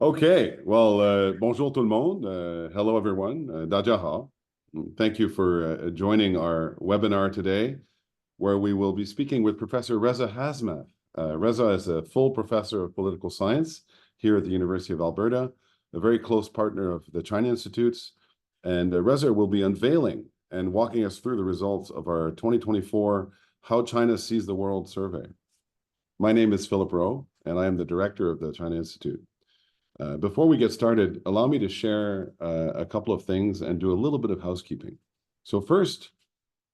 Okay, well, bonjour tout le monde. Hello, everyone. Dajaha. Thank you for joining our webinar today, where we will be speaking with Professor Reza Hazmath. Reza is a full professor of political science here at the University of Alberta, a very close partner of the China Institutes, and Reza will be unveiling and walking us through the results of our 2024 How China Sees the World survey. My name is Philip Rowe, and I am the director of the China Institute. Before we get started, allow me to share a couple of things and do a little bit of housekeeping. So first,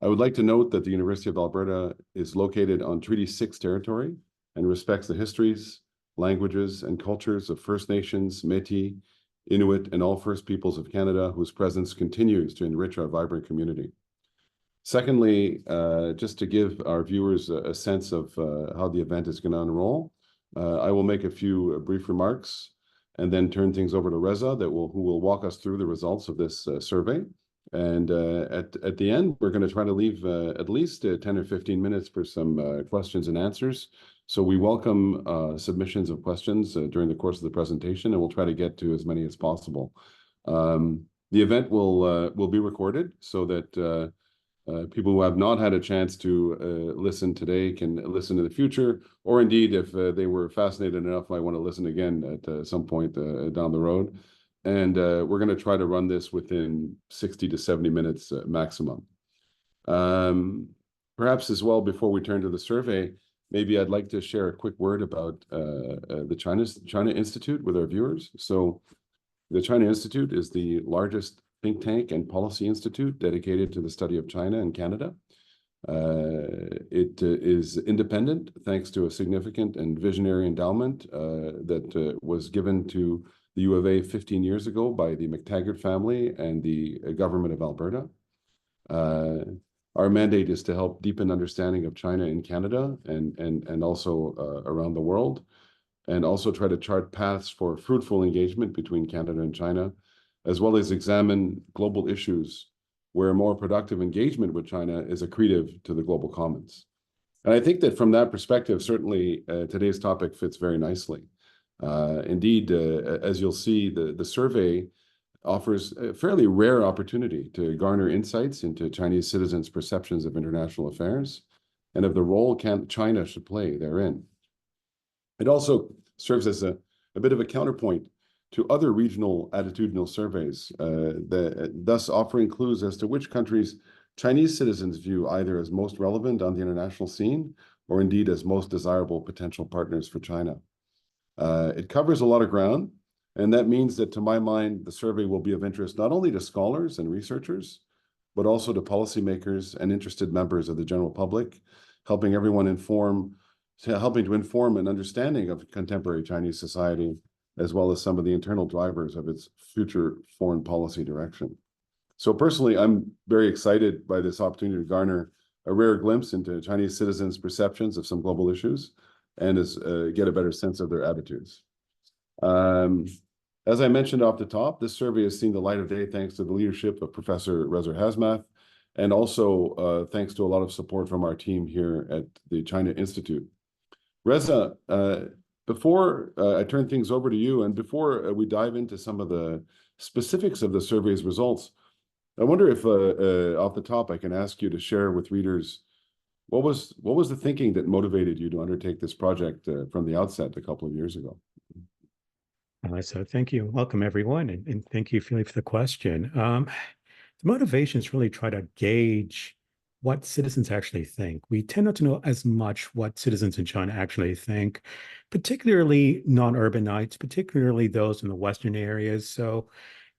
I would like to note that the University of Alberta is located on Treaty 6 territory and respects the histories, languages, and cultures of First Nations, Métis, Inuit, and all First Peoples of Canada, whose presence continues to enrich our vibrant community. Secondly, just to give our viewers a sense of how the event is going to unroll, I will make a few brief remarks and then turn things over to Reza, who will walk us through the results of this survey. And at the end, we're going to try to leave at least 10 or 15 minutes for some questions and answers. So we welcome submissions of questions during the course of the presentation, and we'll try to get to as many as possible. The event will be recorded so that people who have not had a chance to listen today can listen in the future, or indeed, if they were fascinated enough, might want to listen again at some point down the road. And we're going to try to run this within 60 to 70 minutes maximum. Perhaps as well, before we turn to the survey, maybe I'd like to share a quick word about the China Institute with our viewers. So the China Institute is the largest think tank and policy institute dedicated to the study of China and Canada. It is independent thanks to a significant and visionary endowment that was given to the U of A 15 years ago by the McTaggart family and the government of Alberta. Our mandate is to help deepen understanding of China in Canada and also around the world, and also try to chart paths for fruitful engagement between Canada and China, as well as examine global issues where more productive engagement with China is accretive to the global commons. And I think that from that perspective, certainly today's topic fits very nicely. Indeed, as you'll see, the survey offers a fairly rare opportunity to garner insights into Chinese citizens' perceptions of international affairs and of the role China should play therein. It also serves as a bit of a counterpoint to other regional attitudinal surveys, thus offering clues as to which countries Chinese citizens view either as most relevant on the international scene or indeed as most desirable potential partners for China. It covers a lot of ground, and that means that, to my mind, the survey will be of interest not only to scholars and researchers, but also to policymakers and interested members of the general public, helping to inform an understanding of contemporary Chinese society, as well as some of the internal drivers of its future foreign policy direction. So personally, I'm very excited by this opportunity to garner a rare glimpse into Chinese citizens' perceptions of some global issues and get a better sense of their attitudes. As I mentioned off the top, this survey has seen the light of day thanks to the leadership of Professor Reza Hazmath, and also thanks to a lot of support from our team here at the China Institute. Reza, before I turn things over to you, and before we dive into some of the specifics of the survey's results, I wonder if off the top I can ask you to share with readers what was the thinking that motivated you to undertake this project from the outset a couple of years ago? So thank you. Welcome, everyone. And thank you, Philip, for the question. The motivation is really try to gauge what citizens actually think. We tend not to know as much what citizens in China actually think, particularly non-urbanites, particularly those in the Western areas. So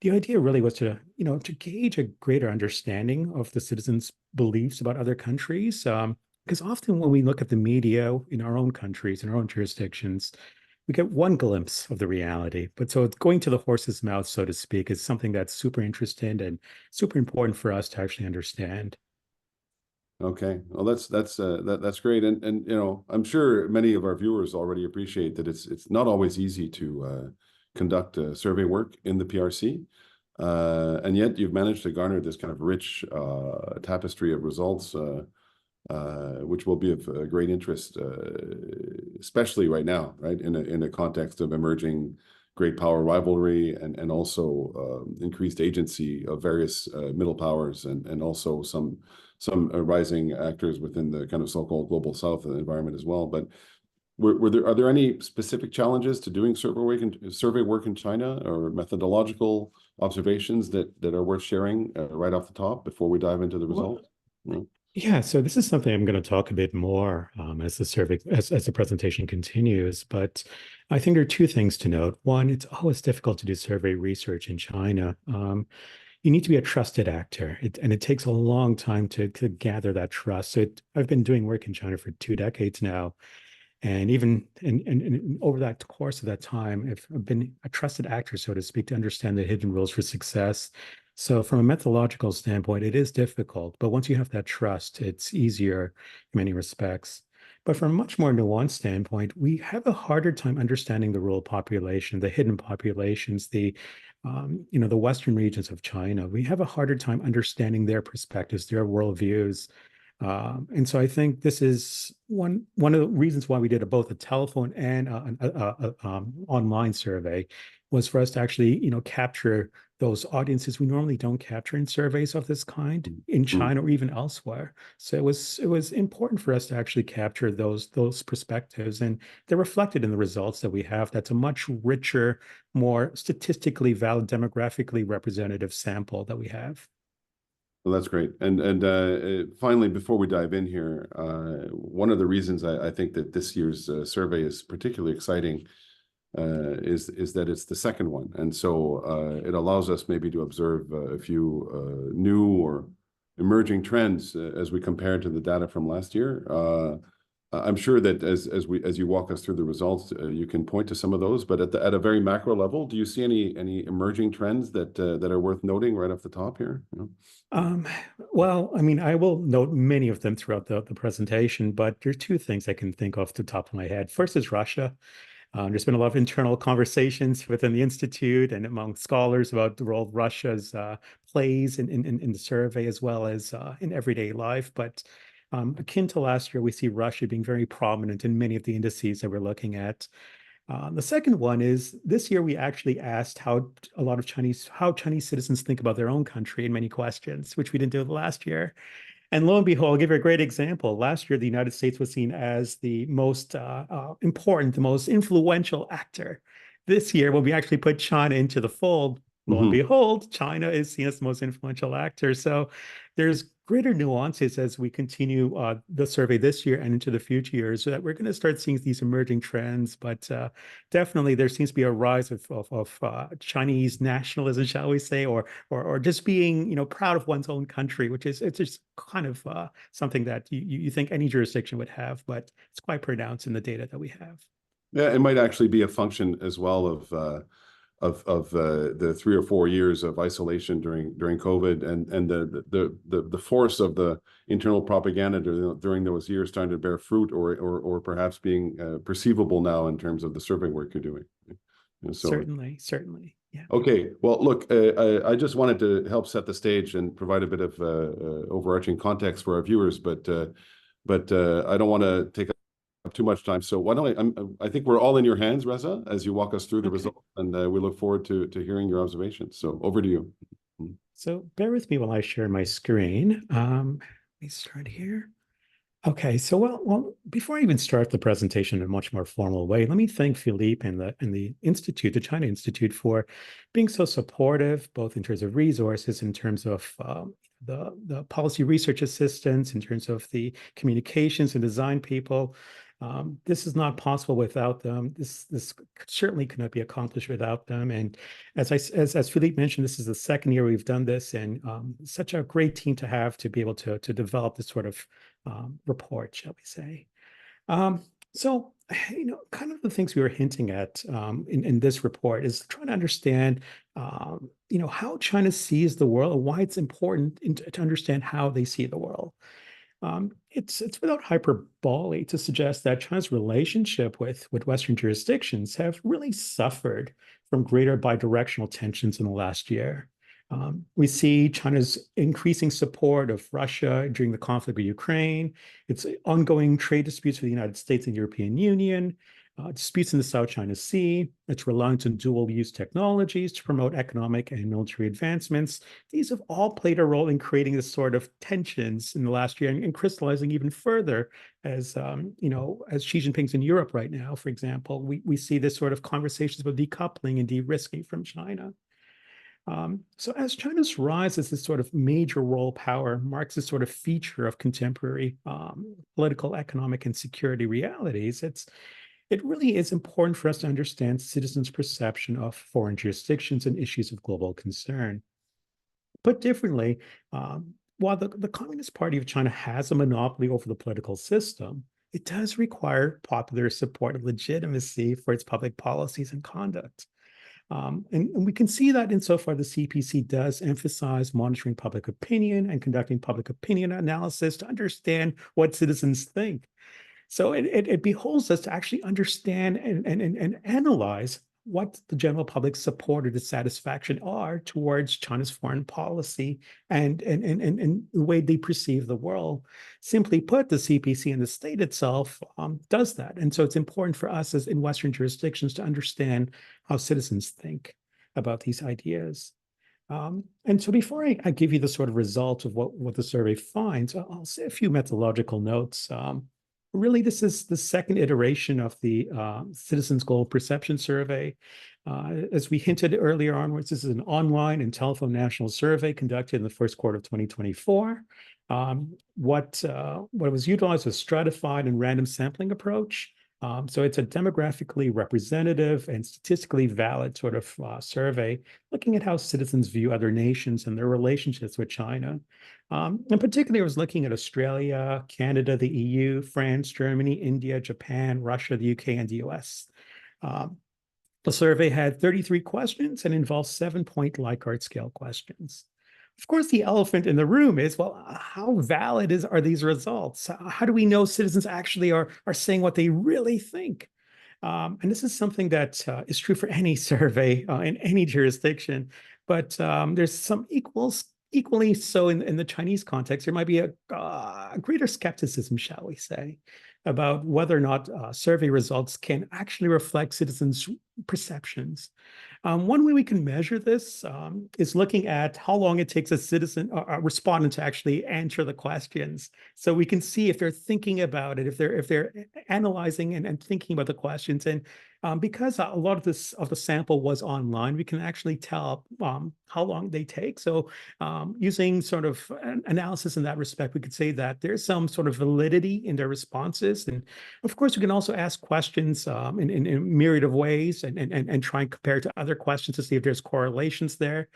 the idea really was to gauge a greater understanding of the citizens' beliefs about other countries. Because often when we look at the media in our own countries, in our own jurisdictions, we get one glimpse of the reality. But so going to the horse's mouth, so to speak, is something that's super interesting and super important for us to actually understand. Okay, well, that's great, and I'm sure many of our viewers already appreciate that it's not always easy to conduct survey work in the PRC, and yet you've managed to garner this kind of rich tapestry of results, which will be of great interest, especially right now, right, in a context of emerging great power rivalry and also increased agency of various middle powers and also some rising actors within the kind of so-called global South environment as well. But are there any specific challenges to doing survey work in China or methodological observations that are worth sharing right off the top before we dive into the Well, results? Yeah. yeah, so this is something I'm going to talk a bit more as the survey as the presentation continues. But I think there are two things to note. One, it's always difficult to do survey research in China. You need to be a trusted actor, and it takes a long time to gather that trust. So I've been doing work in China for 2 decades now, and even over that course of that time, I've been a trusted actor, so to speak, to understand the hidden rules for success. So from a methodological standpoint, it is difficult, but once you have that trust, it's easier in many respects. But from a much more nuanced standpoint, we have a harder time understanding the rural population, the hidden populations, the Western regions of China. We have a harder time understanding their perspectives, their worldviews. And so I think this is one of the reasons why we did both a telephone and an online survey was for us to actually, capture those audiences we normally don't capture in surveys of this kind in China or even elsewhere. So it was important for us to actually capture those perspectives, and they're reflected in the results that we have. That's a much richer, more statistically valid, demographically representative sample that we have. Well, that's great. And finally, before we dive in here, one of the reasons I think that this year's survey is particularly exciting is that it's the second one, and so it allows us maybe to observe a few new or emerging trends as we compare to the data from last year. I'm sure that as you walk us through the results, you can point to some of those. But at a very macro level, do you see any emerging trends that are worth noting right off the top here? Well, I mean, I will note many of them throughout the presentation, but there are two things I can think off the top of my head. First is Russia. There's been a lot of internal conversations within the Institute and among scholars about the role Russia's plays in the survey as well as in everyday life. But akin to last year, we see Russia being very prominent in many of the indices that we're looking at. The second one is this year we actually asked how Chinese citizens think about their own country in many questions, which we didn't do last year. And lo and behold, I'll give you a great example. Last year, the United States was seen as the most important, the most influential actor. This year, when we actually put China into the fold, lo and behold, China is seen as the most influential actor. So there's greater nuances as we continue the survey this year and into the future years, so that we're going to start seeing these emerging trends. But definitely, there seems to be a rise of Chinese nationalism, shall we say, or just being proud of one's own country, which is it's just kind of something that you think any jurisdiction would have, but it's quite pronounced in the data that we have. Yeah, it might actually be a function as well of the 3 or 4 years of isolation during COVID and the force of the internal propaganda during those years starting to bear fruit or perhaps being perceivable now in terms of the survey work you're doing. And so, certainly, yeah. okay, well, look, I just wanted to help set the stage and provide a bit of overarching context for our viewers, but I don't want to take up too much time. So why don't I think we're all in your hands, Reza, as you walk us through the results, and we look forward to hearing your observations. So over to you. So bear with me while I share my screen. Let me start here. Okay, so well, before I even start the presentation in a much more formal way, let me thank Philippe and the Institute, the China Institute, for being so supportive, both in terms of resources, in terms of the policy research assistance, in terms of the communications and design people. This is not possible without them. This certainly could not be accomplished without them. And as Philippe mentioned, this is the second year we've done this, and such a great team to have to be able to develop this sort of report, shall we say. So, kind of the things we were hinting at in this report is trying to understand, how China sees the world and why it's important to understand how they see the world. It's without hyperbole to suggest that China's relationship with Western jurisdictions have really suffered from greater bidirectional tensions in the last year. We see China's increasing support of Russia during the conflict with Ukraine, its ongoing trade disputes with the United States and European Union, disputes in the South China Sea, its reliance on dual-use technologies to promote economic and military advancements. These have all played a role in creating this sort of tensions in the last year and crystallizing even further as, as Xi Jinping's in Europe right now, for example, we see this sort of conversations about decoupling and de-risking from China. So as China's rise as this sort of major world power marks this sort of feature of contemporary political, economic, and security realities, it really is important for us to understand citizens' perception of foreign jurisdictions and issues of global concern. Put differently, while the Communist Party of China has a monopoly over the political system, it does require popular support and legitimacy for its public policies and conduct. And we can see that insofar the CPC does emphasize monitoring public opinion and conducting public opinion analysis to understand what citizens think. So it beholds us to actually understand and analyze what the general public's support or dissatisfaction are towards China's foreign policy and the way they perceive the world. Simply put, the CPC and the state itself does that. And so it's important for us as in Western jurisdictions to understand how citizens think about these ideas. And so before I give you the sort of result of what the survey finds, I'll say a few methodological notes. Really, this is the second iteration of the Citizens Global Perception Survey. As we hinted earlier onwards, this is an online and telephone national survey conducted in the first quarter of 2024. What was utilized was stratified and random sampling approach. So it's a demographically representative and statistically valid sort of survey looking at how citizens view other nations and their relationships with China. In particular, I was looking at Australia, Canada, the EU, France, Germany, India, Japan, Russia, the UK, and the US. The survey had 33 questions and involved 7-point Likert scale questions. Of course, the elephant in the room is, well, how valid are these results? How do we know citizens actually are saying what they really think? And this is something that is true for any survey in any jurisdiction, but there's some equally so in the Chinese context. There might be a greater skepticism, shall we say, about whether or not survey results can actually reflect citizens' perceptions. One way we can measure this is looking at how long it takes a citizen or a respondent to actually answer the questions. So we can see if they're thinking about it, if they're analyzing and thinking about the questions. And because a lot of the sample was online, we can actually tell how long they take. So using sort of an analysis in that respect, we could say that there's some sort of validity in their responses. And of course, we can also ask questions in a myriad of ways and try and compare to other questions to see if there's correlations there.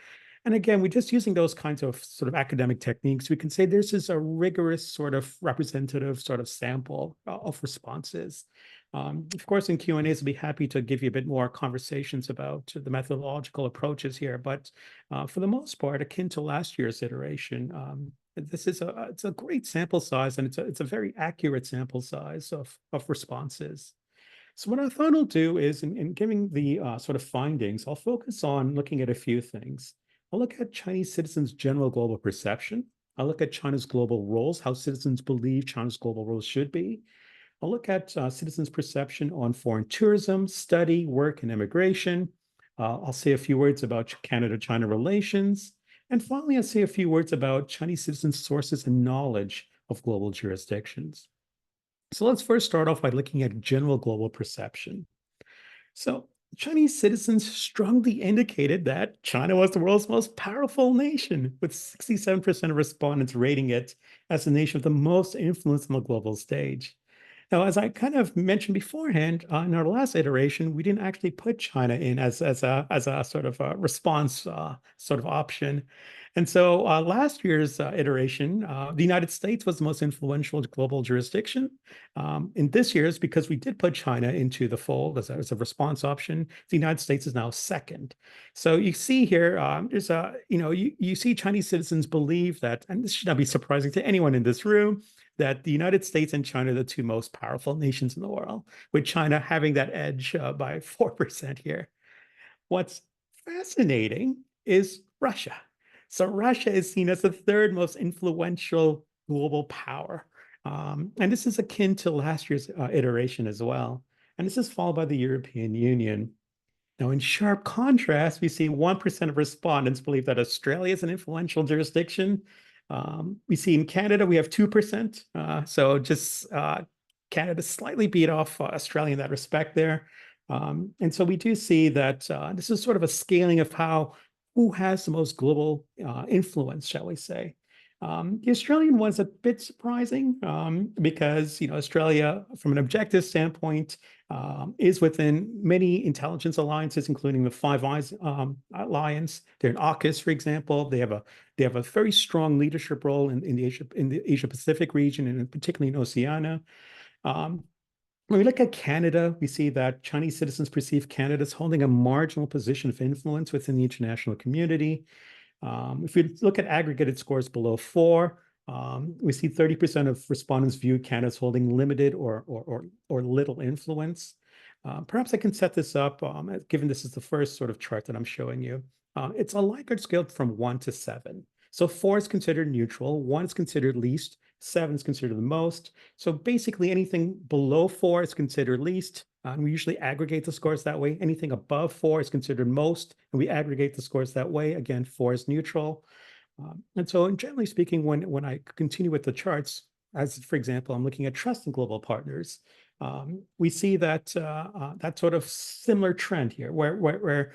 And again, we're just using those kinds of sort of academic techniques. We can say this is a rigorous sort of representative sort of sample of responses. Of course, in Q&As, I'll be happy to give you a bit more conversations about the methodological approaches here. But for the most part, akin to last year's iteration, it's a great sample size, and it's a very accurate sample size of responses. So what I thought I'll do is, in giving the sort of findings, I'll focus on looking at a few things. I'll look at Chinese citizens' general global perception. I'll look at China's global roles, how citizens believe China's global roles should be. I'll look at citizens' perception on foreign tourism, study, work, and immigration. I'll say a few words about Canada-China relations. And finally, I'll say a few words about Chinese citizens' sources and knowledge of global jurisdictions. So let's first start off by looking at general global perception. So Chinese citizens strongly indicated that China was the world's most powerful nation, with 67% of respondents rating it as the nation with the most influence on the global stage. Now, as I kind of mentioned beforehand, in our last iteration, we didn't actually put China in as a sort of a response sort of option. And so last year's iteration, the United States was the most influential global jurisdiction. In this year's, because we did put China into the fold as a response option, the United States is now second. So you see here, there's you see Chinese citizens believe that, and this should not be surprising to anyone in this room, that the United States and China are the two most powerful nations in the world, with China having that edge by 4% here. What's fascinating is Russia. So Russia is seen as the third most influential global power. And this is akin to last year's iteration as well. And this is followed by the European Union. Now, in sharp contrast, we see 1% of respondents believe that Australia is an influential jurisdiction. We see in Canada, we have 2%. So just Canada slightly beat off Australia in that respect there. And so we do see that this is sort of a scaling of who has the most global influence, shall we say. The Australian one's a bit surprising because, Australia, from an objective standpoint, is within many intelligence alliances, including the Five Eyes Alliance. They're in AUKUS, for example. They have a very strong leadership role in the Asia Pacific region, and particularly in Oceania. When we look at Canada, we see that Chinese citizens perceive Canada as holding a marginal position of influence within the international community. If we look at aggregated scores below 4, we see 30% of respondents view Canada as holding limited or little influence. Perhaps I can set this up, given this is the first sort of chart that I'm showing you. It's a Likert scale from 1 to 7. So 4 is considered neutral, 1 is considered least, 7 is considered the most. So basically anything below 4 is considered least. And we usually aggregate the scores that way. Anything above 4 is considered most, and we aggregate the scores that way. Again, 4 is neutral. And so generally speaking, when I continue with the charts, as for example, I'm looking at trust in global partners, we see that that sort of similar trend here, where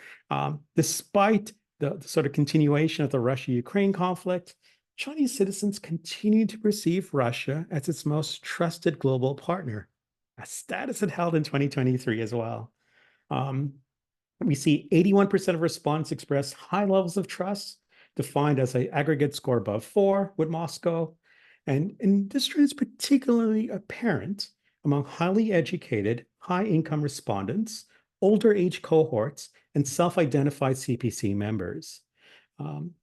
despite the sort of continuation of the Russia-Ukraine conflict, Chinese citizens continue to perceive Russia as its most trusted global partner, a status it held in 2023 as well. We see 81% of respondents express high levels of trust, defined as an aggregate score above 4 with Moscow. And this trend is particularly apparent among highly educated, high-income respondents, older age cohorts, and self-identified CPC members.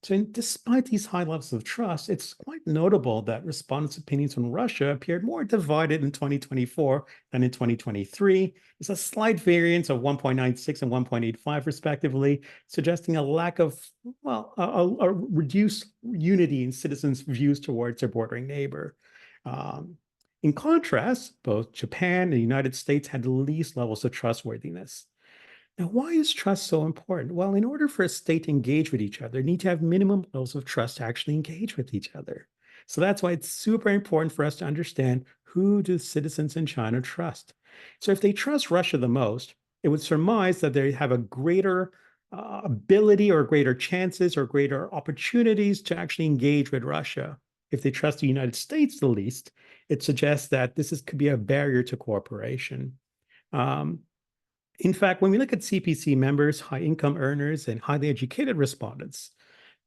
Despite these high levels of trust, it's quite notable that respondents' opinions on Russia appeared more divided in 2024 than in 2023. It's a slight variance of 1.96 and 1.85 respectively, suggesting a lack of, a reduced unity in citizens' views towards their bordering neighbor. In contrast, both Japan and the United States had the least levels of trustworthiness. Now, why is trust so important? Well, in order for a state to engage with each other, they need to have minimum levels of trust to actually engage with each other. So that's why it's super important for us to understand, who do citizens in China trust? So if they trust Russia the most, it would surmise that they have a greater ability or greater chances or greater opportunities to actually engage with Russia. If they trust the United States the least, it suggests that could be a barrier to cooperation. In fact, when we look at CPC members, high income earners, and highly educated respondents,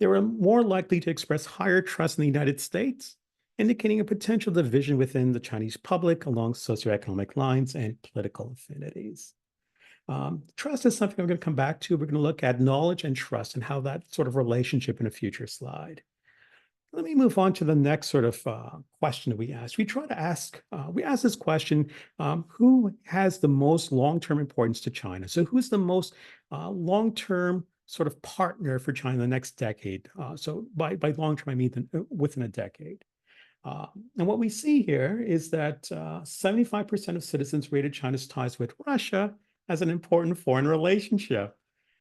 they were more likely to express higher trust in the United States, indicating a potential division within the Chinese public along socioeconomic lines and political affinities. Trust is something I'm going to come back to. We're going to look at knowledge and trust and how that sort of relationship in a future slide. Let me move on to the next sort of question that we asked. We asked this question, who has the most long-term importance to China? So who's the most long-term sort of partner for China in the next decade? So by long-term, I mean within a decade. And what we see here is that 75% of citizens rated China's ties with Russia as an important foreign relationship.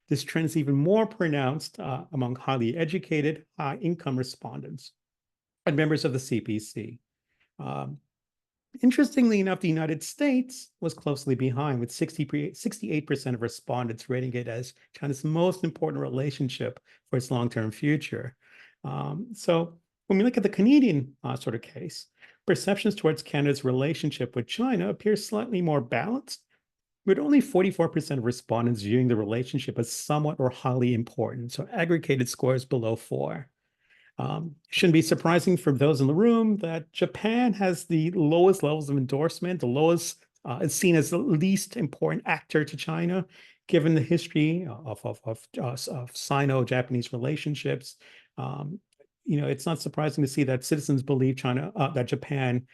This trend is even more pronounced among highly educated, high-income respondents and members of the CPC. Interestingly enough, the United States was closely behind, with 68% of respondents rating it as China's most important relationship for its long-term future. So when we look at the Canadian sort of case, perceptions towards Canada's relationship with China appear slightly more balanced, with only 44% of respondents viewing the relationship as somewhat or highly important, so aggregated scores below 4. Shouldn't be surprising for those in the room that Japan has the lowest levels of endorsement, the lowest, is seen as the least important actor to China, given the history of Sino-Japanese relationships. It's not surprising to see that citizens believe that Japan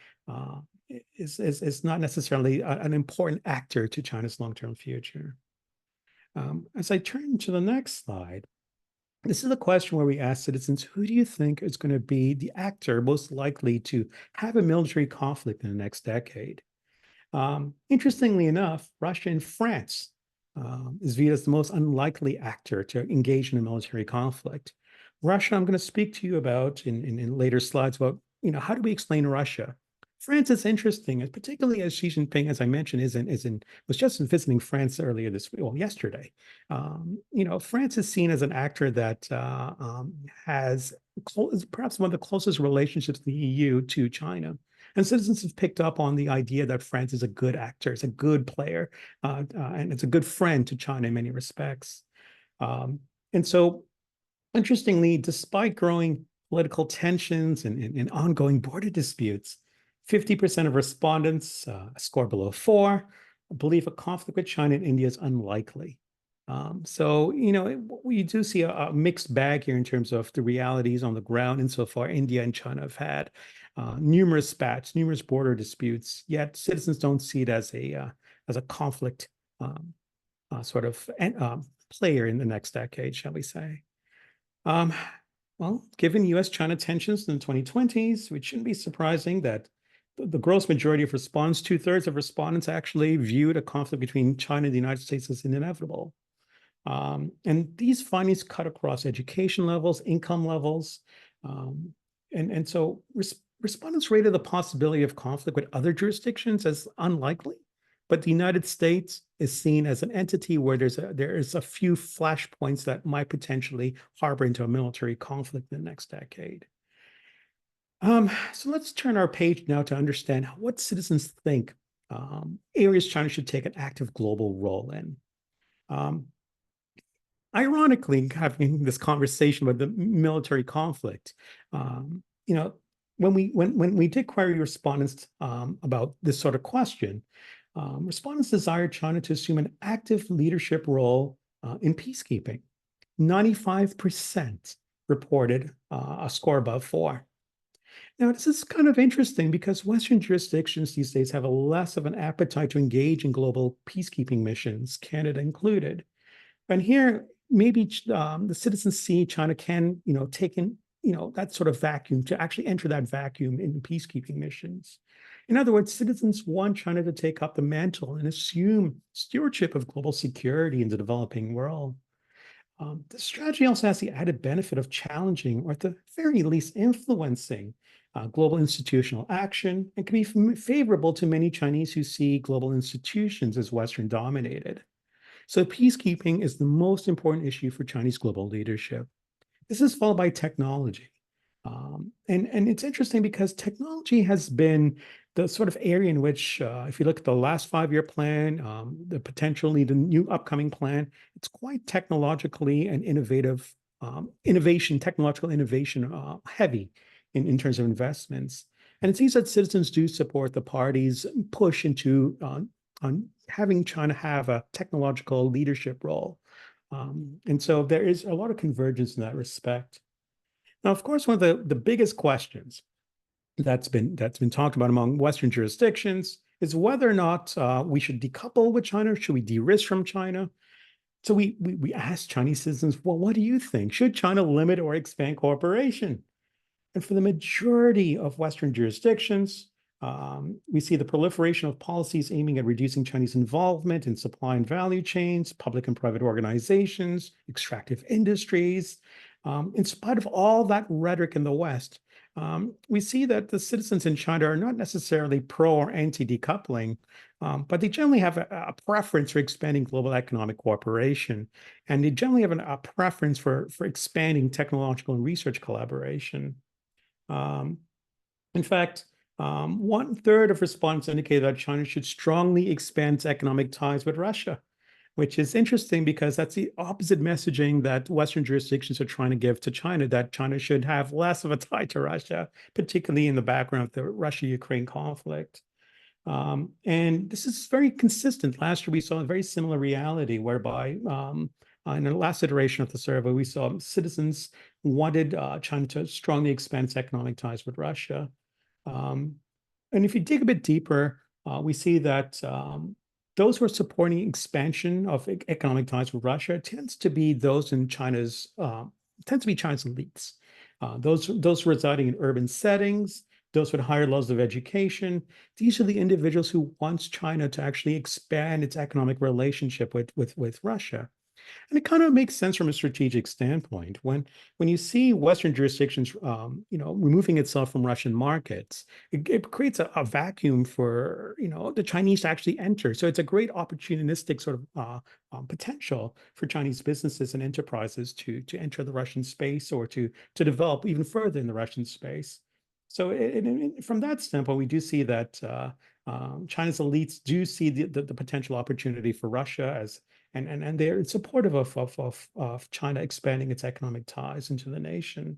is not necessarily an important actor to China's long-term future. As I turn to the next slide, this is a question where we ask citizens, who do you think is going to be the actor most likely to have a military conflict in the next decade? Interestingly enough, Russia and France is viewed as the most unlikely actor to engage in a military conflict. Russia, I'm going to speak to you about in later slides about, how do we explain Russia? France is interesting, particularly as Xi Jinping, as I mentioned, was just visiting France earlier this week, well, yesterday. France is seen as an actor that has perhaps one of the closest relationships in the EU to China. And citizens have picked up on the idea that France is a good actor, it's a good player, and it's a good friend to China in many respects. And so, interestingly, despite growing political tensions and ongoing border disputes, 50% of respondents score below 4, believe a conflict with China and India is unlikely. We do see a mixed bag here in terms of the realities on the ground. Insofar, India and China have had numerous spats, numerous border disputes, yet citizens don't see it as a conflict sort of player in the next decade, shall we say. Well, given US-China tensions in the 2020s, it shouldn't be surprising that the gross majority of respondents, 2/3 of respondents, actually viewed a conflict between China and the United States as inevitable. And these findings cut across education levels, income levels. So respondents rated the possibility of conflict with other jurisdictions as unlikely, but the United States is seen as an entity where there is a few flashpoints that might potentially harbor into a military conflict in the next decade. So let's turn our page now to understand what citizens think areas China should take an active global role in. Ironically, having this conversation about the military conflict, when we did query respondents about this sort of question, respondents desired China to assume an active leadership role in peacekeeping. 95% reported a score above 4. Now, this is kind of interesting because Western jurisdictions these days have a less of an appetite to engage in global peacekeeping missions, Canada included. And here, maybe the citizens see China can, take in, that sort of vacuum, to actually enter that vacuum in peacekeeping missions. In other words, citizens want China to take up the mantle and assume stewardship of global security in the developing world. The strategy also has the added benefit of challenging, or at the very least influencing, global institutional action, and can be favorable to many Chinese who see global institutions as Western dominated. So peacekeeping is the most important issue for Chinese global leadership. This is followed by technology. And it's interesting because technology has been the sort of area in which, if you look at the last 5-year plan, the potentially the new upcoming plan, it's quite technologically and technological innovation heavy in terms of investments. And it seems that citizens do support the party's push into on having China have a technological leadership role. And so there is a lot of convergence in that respect. Now, of course, one of the biggest questions that's been talked about among Western jurisdictions is whether or not we should decouple with China, should we de-risk from China? So we asked Chinese citizens, well, what do you think? Should China limit or expand cooperation? And for the majority of Western jurisdictions, we see the proliferation of policies aiming at reducing Chinese involvement in supply and value chains, public and private organizations, extractive industries. In spite of all that rhetoric in the West, we see that the citizens in China are not necessarily pro or anti-decoupling, but they generally have a preference for expanding global economic cooperation, and they generally have a preference for expanding technological and research collaboration. In fact, 1/3 of respondents indicated that China should strongly expand its economic ties with Russia, which is interesting because that's the opposite messaging that Western jurisdictions are trying to give to China, that China should have less of a tie to Russia, particularly in the background of the Russia-Ukraine conflict. And this is very consistent. Last year, we saw a very similar reality whereby in the last iteration of the survey, we saw citizens wanted China to strongly expand its economic ties with Russia. And if you dig a bit deeper, we see that those who are supporting expansion of economic ties with Russia tends to be those in China's elites. Those residing in urban settings, those with higher levels of education. These are the individuals who wants China to actually expand its economic relationship with Russia. And it kind of makes sense from a strategic standpoint. When you see Western jurisdictions, removing itself from Russian markets, it creates a vacuum for the Chinese to actually enter. So it's a great opportunistic sort of potential for Chinese businesses and enterprises to enter the Russian space or to develop even further in the Russian space. So from that standpoint, we do see that China's elites do see the potential opportunity for Russia as and they're supportive of China expanding its economic ties into the nation.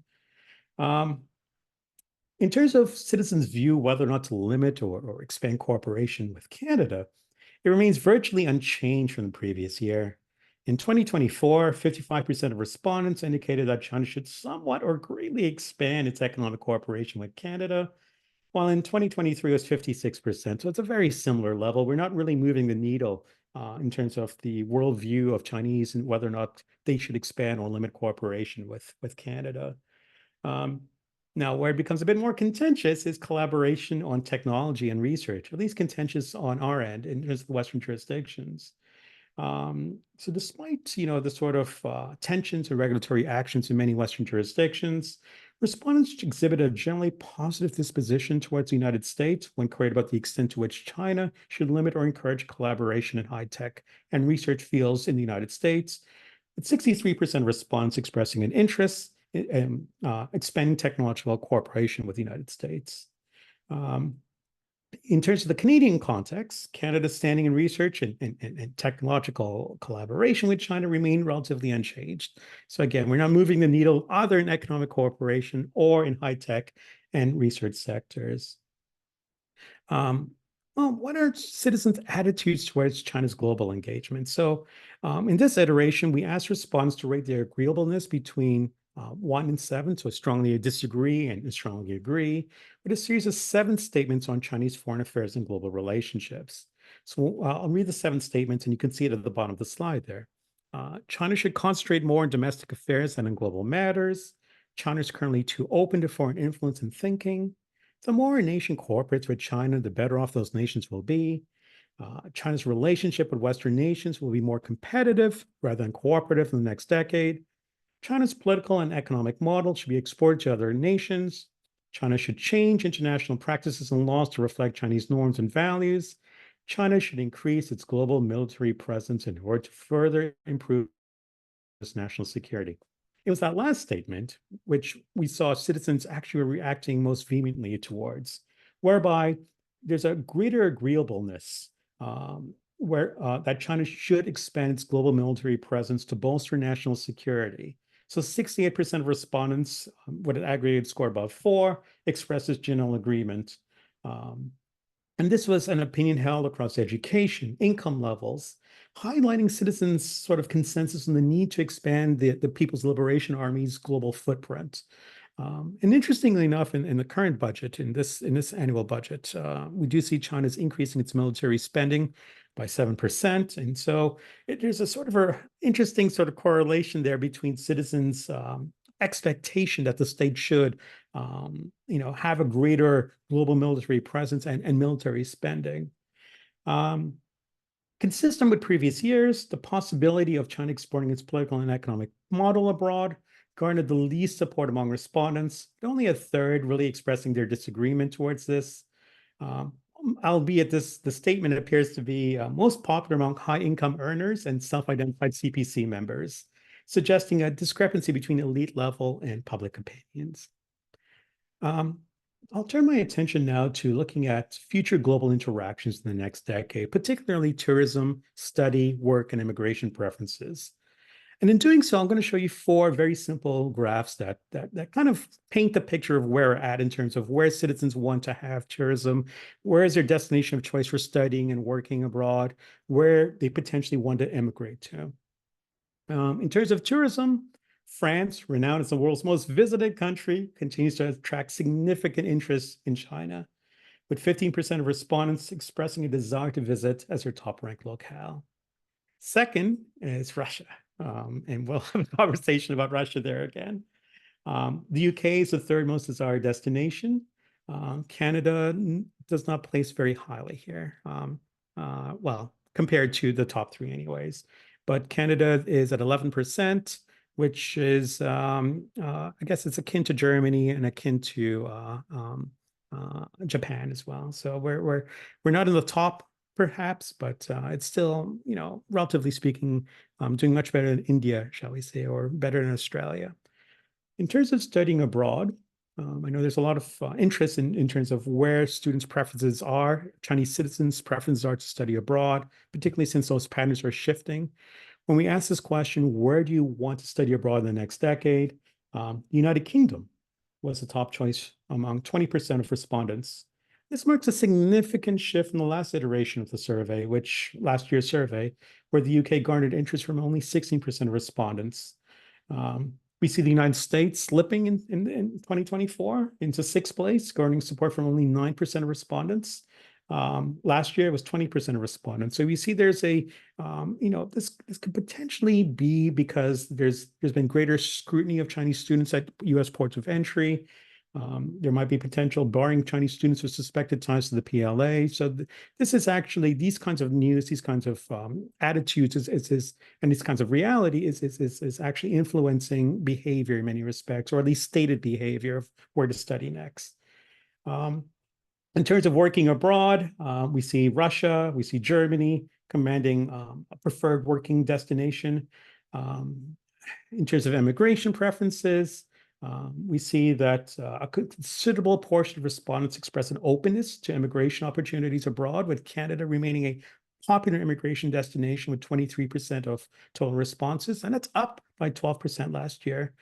In terms of citizens' view whether or not to limit or expand cooperation with Canada, it remains virtually unchanged from the previous year. In 2024, 55% of respondents indicated that China should somewhat or greatly expand its economic cooperation with Canada, while in 2023 it was 56%. So it's a very similar level. We're not really moving the needle in terms of the worldview of Chinese and whether or not they should expand or limit cooperation with Canada. Now, where it becomes a bit more contentious is collaboration on technology and research, at least contentious on our end in terms of the Western jurisdictions. So despite, the sort of tensions and regulatory actions in many Western jurisdictions, respondents exhibit a generally positive disposition towards the United States when queried about the extent to which China should limit or encourage collaboration in high-tech and research fields in the United States, with 63% of respondents expressing an interest in expanding technological cooperation with the United States. In terms of the Canadian context, Canada's standing in research and technological collaboration with China remain relatively unchanged. So again, we're not moving the needle either in economic cooperation or in high-tech and research sectors. Well, what are citizens' attitudes towards China's global engagement? So in this iteration, we asked respondents to rate their agreeableness between 1 and 7, so strongly disagree and strongly agree, with a series of 7 statements on Chinese foreign affairs and global relationships. So I'll read the 7 statements, and you can see it at the bottom of the slide there. China should concentrate more on domestic affairs than on global matters. China is currently too open to foreign influence and thinking. The more a nation cooperates with China, the better off those nations will be. China's relationship with Western nations will be more competitive rather than cooperative in the next decade. China's political and economic model should be exported to other nations. China should change international practices and laws to reflect Chinese norms and values. China should increase its global military presence in order to further improve its national security. It was that last statement which we saw citizens actually reacting most vehemently towards, whereby there's a greater agreeableness that China should expand its global military presence to bolster national security. So 68% of respondents with an aggregated score above 4 expresses general agreement. And this was an opinion held across education, income levels, highlighting citizens' sort of consensus on the need to expand the People's Liberation Army's global footprint. And interestingly enough, in the current budget, in this annual budget, we do see China's increasing its military spending by 7%. And so there's a sort of an interesting sort of correlation there between citizens' expectation that the state should, have a greater global military presence and military spending. Consistent with previous years, the possibility of China exporting its political and economic model abroad garnered the least support among respondents, only a third really expressing their disagreement towards this. Albeit the statement appears to be most popular among high-income earners and self-identified CPC members, suggesting a discrepancy between elite level and public opinions. I'll turn my attention now to looking at future global interactions in the next decade, particularly tourism, study, work, and immigration preferences. And in doing so, I'm going to show you 4 very simple graphs that kind of paint the picture of where we're at in terms of where citizens want to have tourism, where is their destination of choice for studying and working abroad, where they potentially want to immigrate to. In terms of tourism, France, renowned as the world's most visited country, continues to attract significant interest in China, with 15% of respondents expressing a desire to visit as their top-ranked locale. Second is Russia, and we'll have a conversation about Russia there again. The UK is the 3rd most desired destination, Canada does not place very highly here. Well, compared to the top three anyways. But Canada is at 11%, which is, I guess it's akin to Germany and akin to Japan as well. So we're not in the top perhaps, but it's still, relatively speaking, doing much better than India, shall we say, or better than Australia. In terms of studying abroad, I know there's a lot of interest in terms of where students' preferences are. Chinese citizens' preferences are to study abroad, particularly since those patterns are shifting. When we ask this question, where do you want to study abroad in the next decade? The United Kingdom was the top choice among 20% of respondents. This marks a significant shift from the last iteration of the survey, which last year's survey, where the UK garnered interest from only 16% of respondents. We see the United States slipping in 2024 into sixth place, garnering support from only 9% of respondents. Last year it was 20% of respondents. So we see there's a, this could potentially be because there's been greater scrutiny of Chinese students at U.S. ports of entry. There might be potential barring Chinese students with suspected ties to the PLA. So this is actually these kinds of news, these kinds of attitudes, and these kinds of reality is actually influencing behavior in many respects, or at least stated behavior of where to study next. In terms of working abroad, we see Russia, we see Germany commanding a preferred working destination. In terms of immigration preferences, we see that a considerable portion of respondents express an openness to immigration opportunities abroad, with Canada remaining a popular immigration destination with 23% of total responses, and that's up by 12% last year.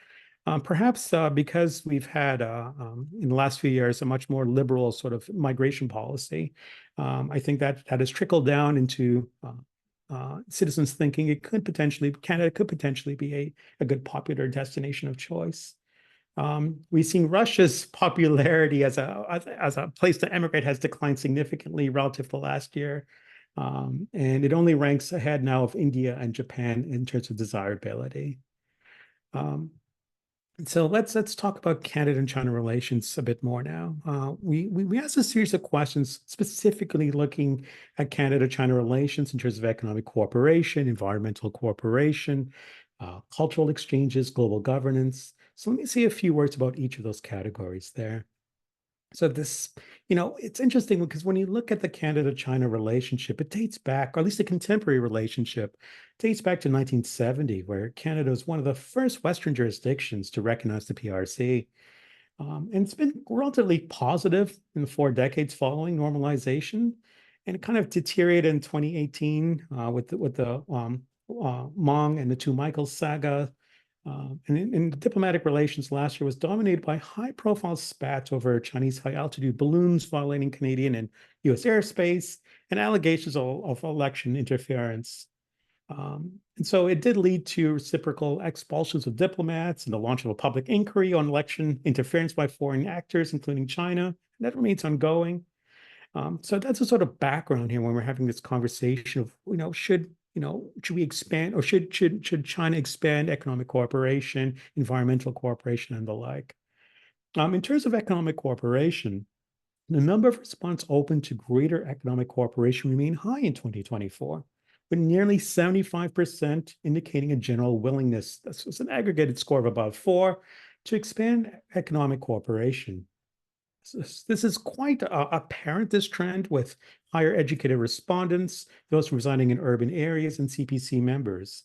Perhaps because we've had, in the last few years, a much more liberal sort of migration policy. I think that has trickled down into citizens thinking Canada could potentially be a good popular destination of choice. We've seen Russia's popularity as a place to emigrate has declined significantly relative to last year. And it only ranks ahead now of India and Japan in terms of desirability. So let's talk about Canada and China relations a bit more now. We asked a series of questions specifically looking at Canada-China relations in terms of economic cooperation, environmental cooperation, cultural exchanges, global governance. So let me say a few words about each of those categories there. So this, it's interesting because when you look at the Canada-China relationship, it dates back, or at least the contemporary relationship, dates back to 1970, where Canada was one of the first Western jurisdictions to recognize the PRC. And it's been relatively positive in the 4 decades following normalization. And it kind of deteriorated in 2018 with the Mong and the Two Michaels saga. And in diplomatic relations last year was dominated by high-profile spats over Chinese high-altitude balloons violating Canadian and U.S. airspace and allegations of election interference. And so it did lead to reciprocal expulsions of diplomats and the launch of a public inquiry on election interference by foreign actors, including China. And that remains ongoing. So that's a sort of background here when we're having this conversation of, should we expand, or should China expand economic cooperation, environmental cooperation, and the like? In terms of economic cooperation, the number of respondents open to greater economic cooperation remained high in 2024, with nearly 75% indicating a general willingness, this was an aggregated score of about 4, to expand economic cooperation. This is quite apparent, this trend, with higher educated respondents, those residing in urban areas, and CPC members.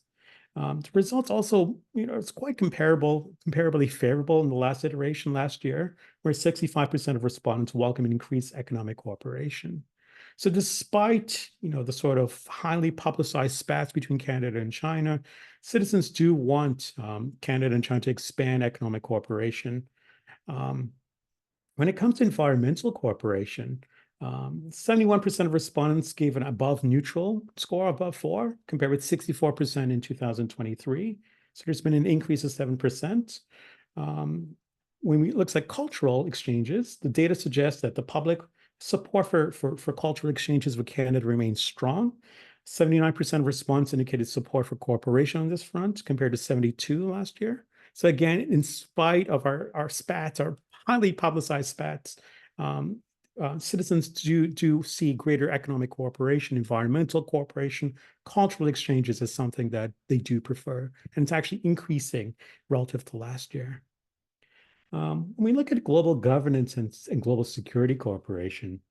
The results also, it's quite comparably favorable in the last iteration last year, where 65% of respondents welcome increased economic cooperation. So despite, the sort of highly publicized spats between Canada and China, citizens do want Canada and China to expand economic cooperation. When it comes to environmental cooperation, 71% of respondents gave an above neutral score, above 4, compared with 64% in 2023. So there's been an increase of 7%. When it looks at cultural exchanges, the data suggests that the public support for cultural exchanges with Canada remains strong. 79% of respondents indicated support for cooperation on this front, compared to 72 last year. So again, in spite of our spats, our highly publicized spats, citizens do see greater economic cooperation, environmental cooperation, cultural exchanges as something that they do prefer, and it's actually increasing relative to last year. When we look at global governance and global security cooperation,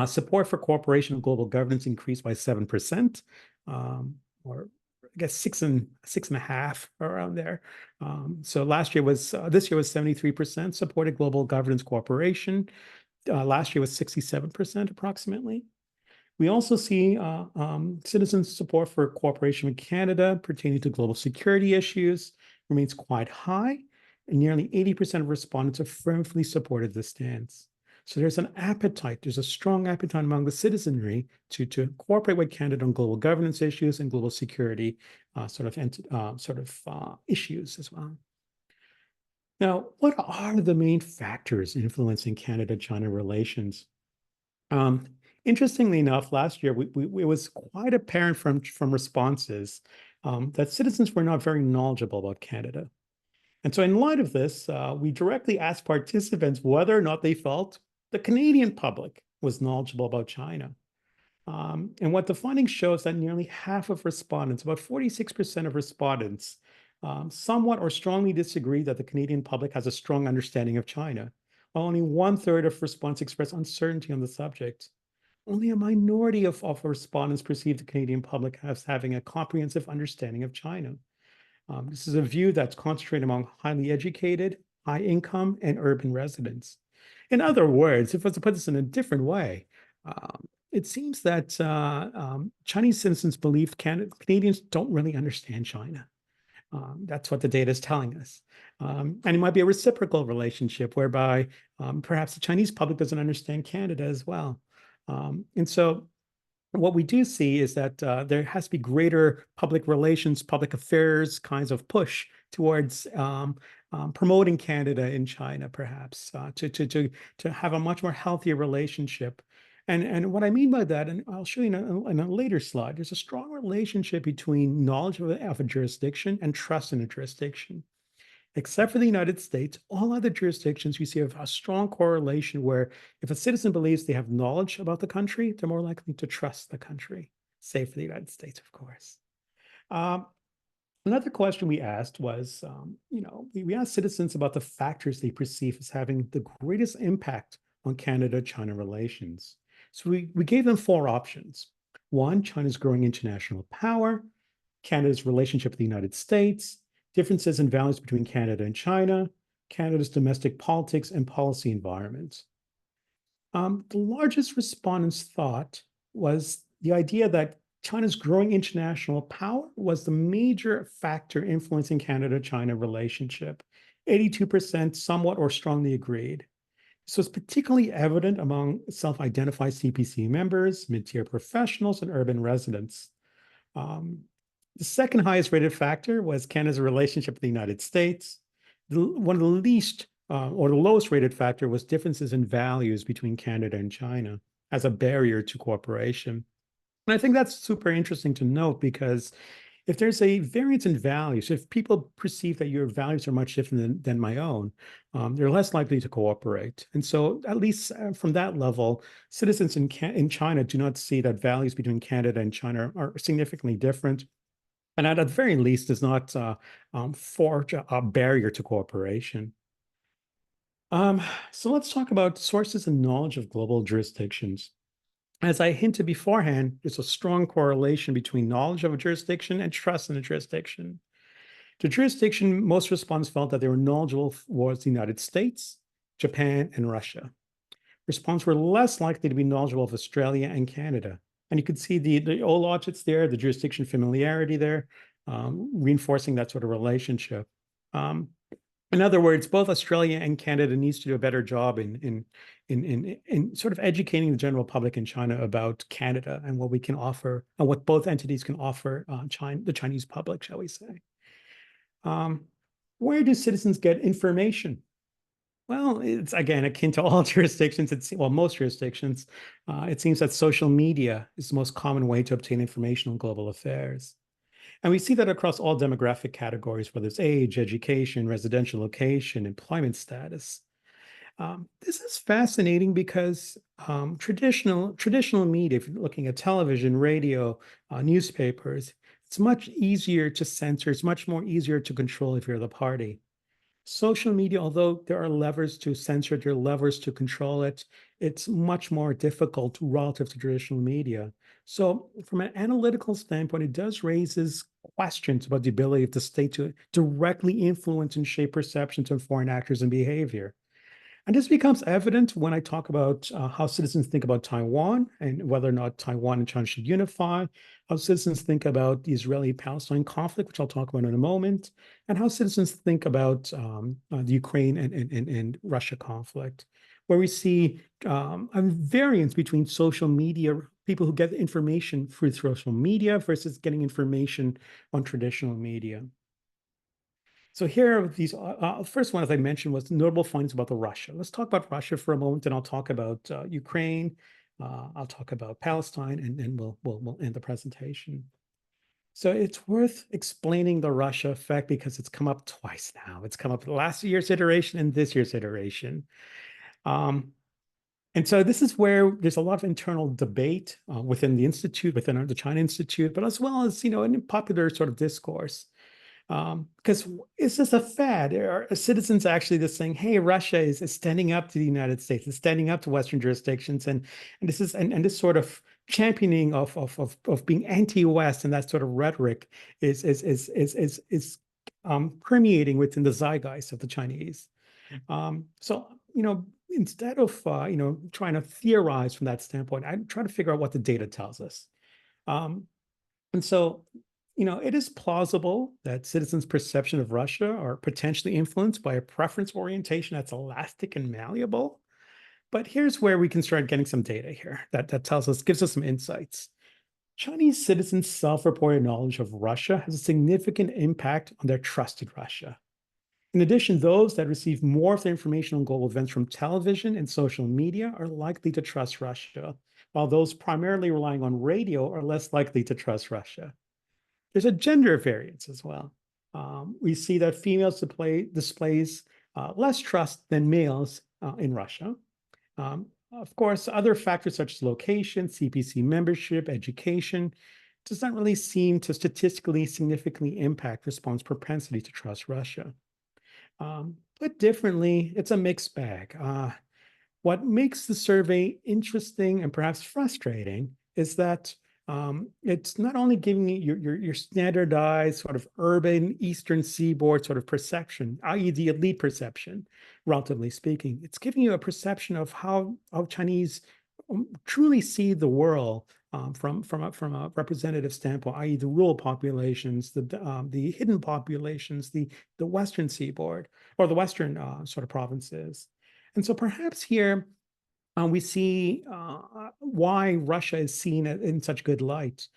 support for cooperation and global governance increased by 7%, or I guess six and a half around there. So this year was 73% supported global governance cooperation. Last year was 67% approximately. We also see citizen support for cooperation with Canada pertaining to global security issues remains quite high, and nearly 80% of respondents affirmatively supported this stance. So there's a strong appetite among the citizenry to cooperate with Canada on global governance issues and global security issues as well. Now, what are the main factors influencing Canada-China relations? Interestingly enough, last year it was quite apparent from responses that citizens were not very knowledgeable about Canada. And so in light of this, we directly asked participants whether or not they felt the Canadian public was knowledgeable about China. And what the findings show is that nearly half of respondents, about 46% of respondents, somewhat or strongly disagree that the Canadian public has a strong understanding of China, while only 1/3 of respondents express uncertainty on the subject. Only a minority of respondents perceive the Canadian public as having a comprehensive understanding of China. This is a view that's concentrated among highly educated, high income, and urban residents. In other words, if I was to put this in a different way, it seems that Chinese citizens believe Canadians don't really understand China. That's what the data is telling us. And it might be a reciprocal relationship whereby perhaps the Chinese public doesn't understand Canada as well. And so what we do see is that there has to be greater public relations, public affairs kinds of push towards promoting Canada in China, perhaps, to have a much more healthier relationship. And what I mean by that, and I'll show you in a later slide, there's a strong relationship between knowledge of a jurisdiction and trust in a jurisdiction. Except for the United States, all other jurisdictions you see have a strong correlation where if a citizen believes they have knowledge about the country, they're more likely to trust the country, save for the United States, of course. Another question we asked was, we asked citizens about the factors they perceive as having the greatest impact on Canada-China relations. So we gave them 4 options. 1, China's growing international power, Canada's relationship with the United States, differences in values between Canada and China, Canada's domestic politics and policy environment. The largest respondents thought was the idea that China's growing international power was the major factor influencing Canada-China relationship. 82% somewhat or strongly agreed. So it's particularly evident among self-identified CPC members, mid-tier professionals, and urban residents. The second highest rated factor was Canada's relationship with the United States. One of the least or the lowest rated factor was differences in values between Canada and China as a barrier to cooperation. And I think that's super interesting to note because if there's a variance in values, if people perceive that your values are much different than my own, they're less likely to cooperate. And so at least from that level, citizens in China do not see that values between Canada and China are significantly different. And at the very least, does not forge a barrier to cooperation. So let's talk about sources and knowledge of global jurisdictions. As I hinted beforehand, there's a strong correlation between knowledge of a jurisdiction and trust in a jurisdiction. The jurisdiction, most respondents felt that they were knowledgeable was the United States, Japan, and Russia. Respondents were less likely to be knowledgeable of Australia and Canada. And you could see the old logics there, the jurisdiction familiarity there, reinforcing that sort of relationship. In other words, both Australia and Canada needs to do a better job in sort of educating the general public in China about Canada and what we can offer and what both entities can offer the Chinese public, shall we say. Where do citizens get information? Well, it's again akin to all jurisdictions. Most jurisdictions. It seems that social media is the most common way to obtain information on global affairs. And we see that across all demographic categories, whether it's age, education, residential location, employment status. This is fascinating because traditional media, if you're looking at television, radio, newspapers, it's much easier to censor. It's much more easier to control if you're the party. Social media, although there are levers to censor it, there are levers to control it, it's much more difficult relative to traditional media. So, from an analytical standpoint, it does raises questions about the ability of the state to directly influence and shape perceptions of foreign actors and behavior. And this becomes evident when I talk about how citizens think about Taiwan and whether or not Taiwan and China should unify, how citizens think about the Israeli-Palestine conflict, which I'll talk about in a moment, and how citizens think about the Ukraine and Russia conflict, where we see a variance between social media, people who get information through social media versus getting information on traditional media. So here are these. First one, as I mentioned, was notable findings about the Russia. Let's talk about Russia for a moment, and I'll talk about Ukraine. I'll talk about Palestine, and then we'll end the presentation. So it's worth explaining the Russia effect because it's come up twice now. It's come up last year's iteration and this year's iteration. And so this is where there's a lot of internal debate within the institute, within the China Institute, but as well as in popular sort of discourse. Because it's just a fad. Are citizens actually just saying, "Hey, Russia is standing up to the United States, is standing up to Western jurisdictions," and this sort of championing of being anti-West and that sort of rhetoric is permeating within the zeitgeist of the Chinese. So instead of trying to theorize from that standpoint, I try to figure out what the data tells us. And so it is plausible that citizens' perception of Russia are potentially influenced by a preference orientation that's elastic and malleable. But here's where we can start getting some data here that tells us, gives us some insights. Chinese citizens' self-reported knowledge of Russia has a significant impact on their trust in Russia. In addition, those that receive more of their information on global events from television and social media are likely to trust Russia, while those primarily relying on radio are less likely to trust Russia. There's a gender variance as well. We see that females displays less trust than males in Russia. Of course, other factors such as location, CPC membership, education, does not really seem to statistically significantly impact response propensity to trust Russia. Put differently, it's a mixed bag. What makes the survey interesting and perhaps frustrating is that it's not only giving you your standardized sort of urban Eastern Seaboard sort of perception, i.e. the elite perception, relatively speaking. It's giving you a perception of how Chinese truly see the world from a representative standpoint, i.e. the rural populations, the hidden populations, the Western Seaboard, or the Western sort of provinces. And so perhaps here, we see why Russia is seen in such good light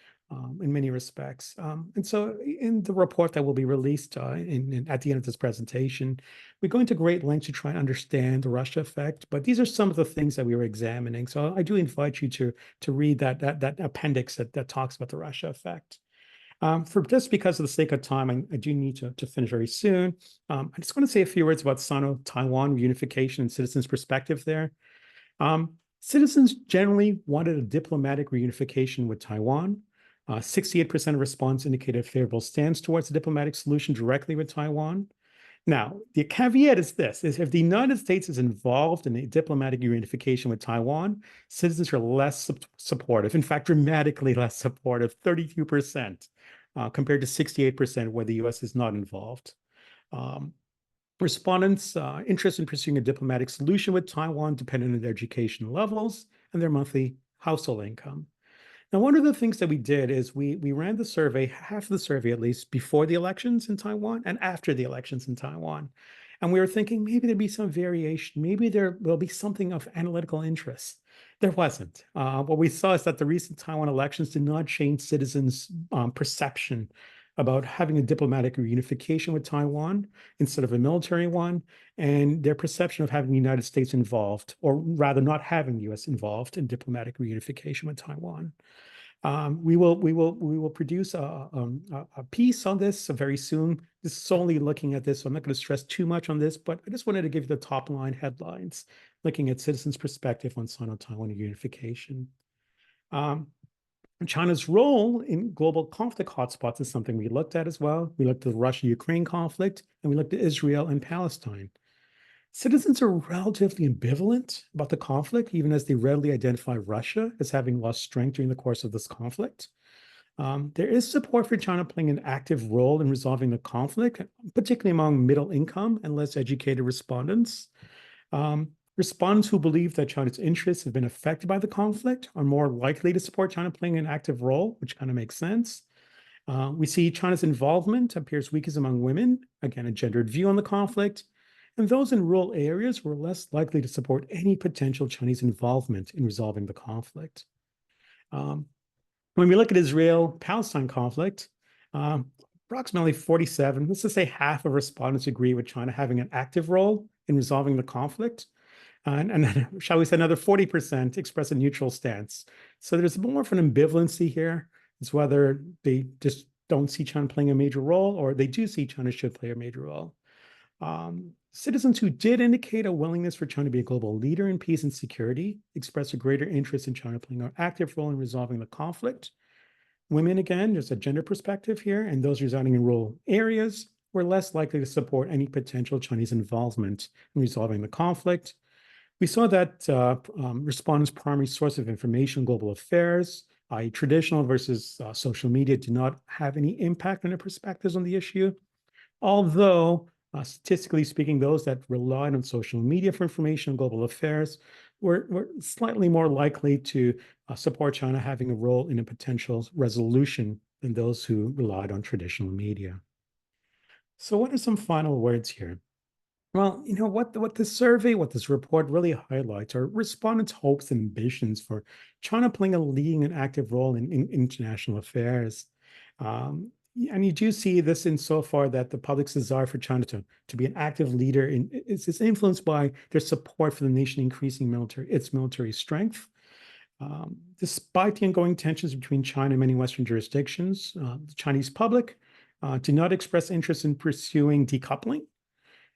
in many respects. And so in the report that will be released at the end of this presentation, we go into great lengths to try and understand the Russia effect, but these are some of the things that we were examining. So I do invite you to read that appendix that talks about the Russia effect. For just because of the sake of time, I do need to finish very soon. I just want to say a few words about Sino-Taiwan reunification and citizens' perspective there. Citizens generally wanted a diplomatic reunification with Taiwan. 68% of respondents indicated a favorable stance towards a diplomatic solution directly with Taiwan. Now, the caveat is this, is if the United States is involved in a diplomatic reunification with Taiwan, citizens are less supportive, in fact, dramatically less supportive, 32%, compared to 68% where the US is not involved. Respondents' interest in pursuing a diplomatic solution with Taiwan depended on their education levels and their monthly household income. Now, one of the things that we did is we ran the survey, half of the survey at least, before the elections in Taiwan and after the elections in Taiwan. And we were thinking maybe there'd be some variation, maybe there will be something of analytical interest. There wasn't. What we saw is that the recent Taiwan elections did not change citizens' perception about having a diplomatic reunification with Taiwan instead of a military one, and their perception of having the United States involved, or rather not having the US involved in diplomatic reunification with Taiwan. We will produce a piece on this very soon. This is solely looking at this, so I'm not going to stress too much on this, but I just wanted to give you the top line headlines, looking at citizens' perspective on Sino-Taiwan unification. China's role in global conflict hotspots is something we looked at as well. We looked at the Russia-Ukraine conflict, and we looked at Israel and Palestine. Citizens are relatively ambivalent about the conflict, even as they readily identify Russia as having lost strength during the course of this conflict. There is support for China playing an active role in resolving the conflict, particularly among middle income and less educated respondents. Respondents who believe that China's interests have been affected by the conflict are more likely to support China playing an active role, which kind of makes sense. We see China's involvement appears weakest among women, again, a gendered view on the conflict. And those in rural areas were less likely to support any potential Chinese involvement in resolving the conflict. When we look at Israel-Palestine conflict, approximately 47, let's just say half of respondents agree with China having an active role in resolving the conflict. And then, shall we say, another 40% express a neutral stance. So there's more of an ambivalency here. It's whether they just don't see China playing a major role or they do see China should play a major role. Citizens who did indicate a willingness for China to be a global leader in peace and security expressed a greater interest in China playing an active role in resolving the conflict. Women, again, there's a gender perspective here, and those residing in rural areas were less likely to support any potential Chinese involvement in resolving the conflict. We saw that respondents' primary source of information, global affairs, i.e. traditional versus social media, do not have any impact on their perspectives on the issue. Although, statistically speaking, those that relied on social media for information on global affairs were slightly more likely to support China having a role in a potential resolution than those who relied on traditional media. So what are some final words here? Well, you know what this survey, what this report really highlights are respondents' hopes and ambitions for China playing a leading and active role in international affairs. And you do see this insofar that the public's desire for China to be an active leader is influenced by their support for the nation increasing its military strength. Despite the ongoing tensions between China and many Western jurisdictions, the Chinese public do not express interest in pursuing decoupling.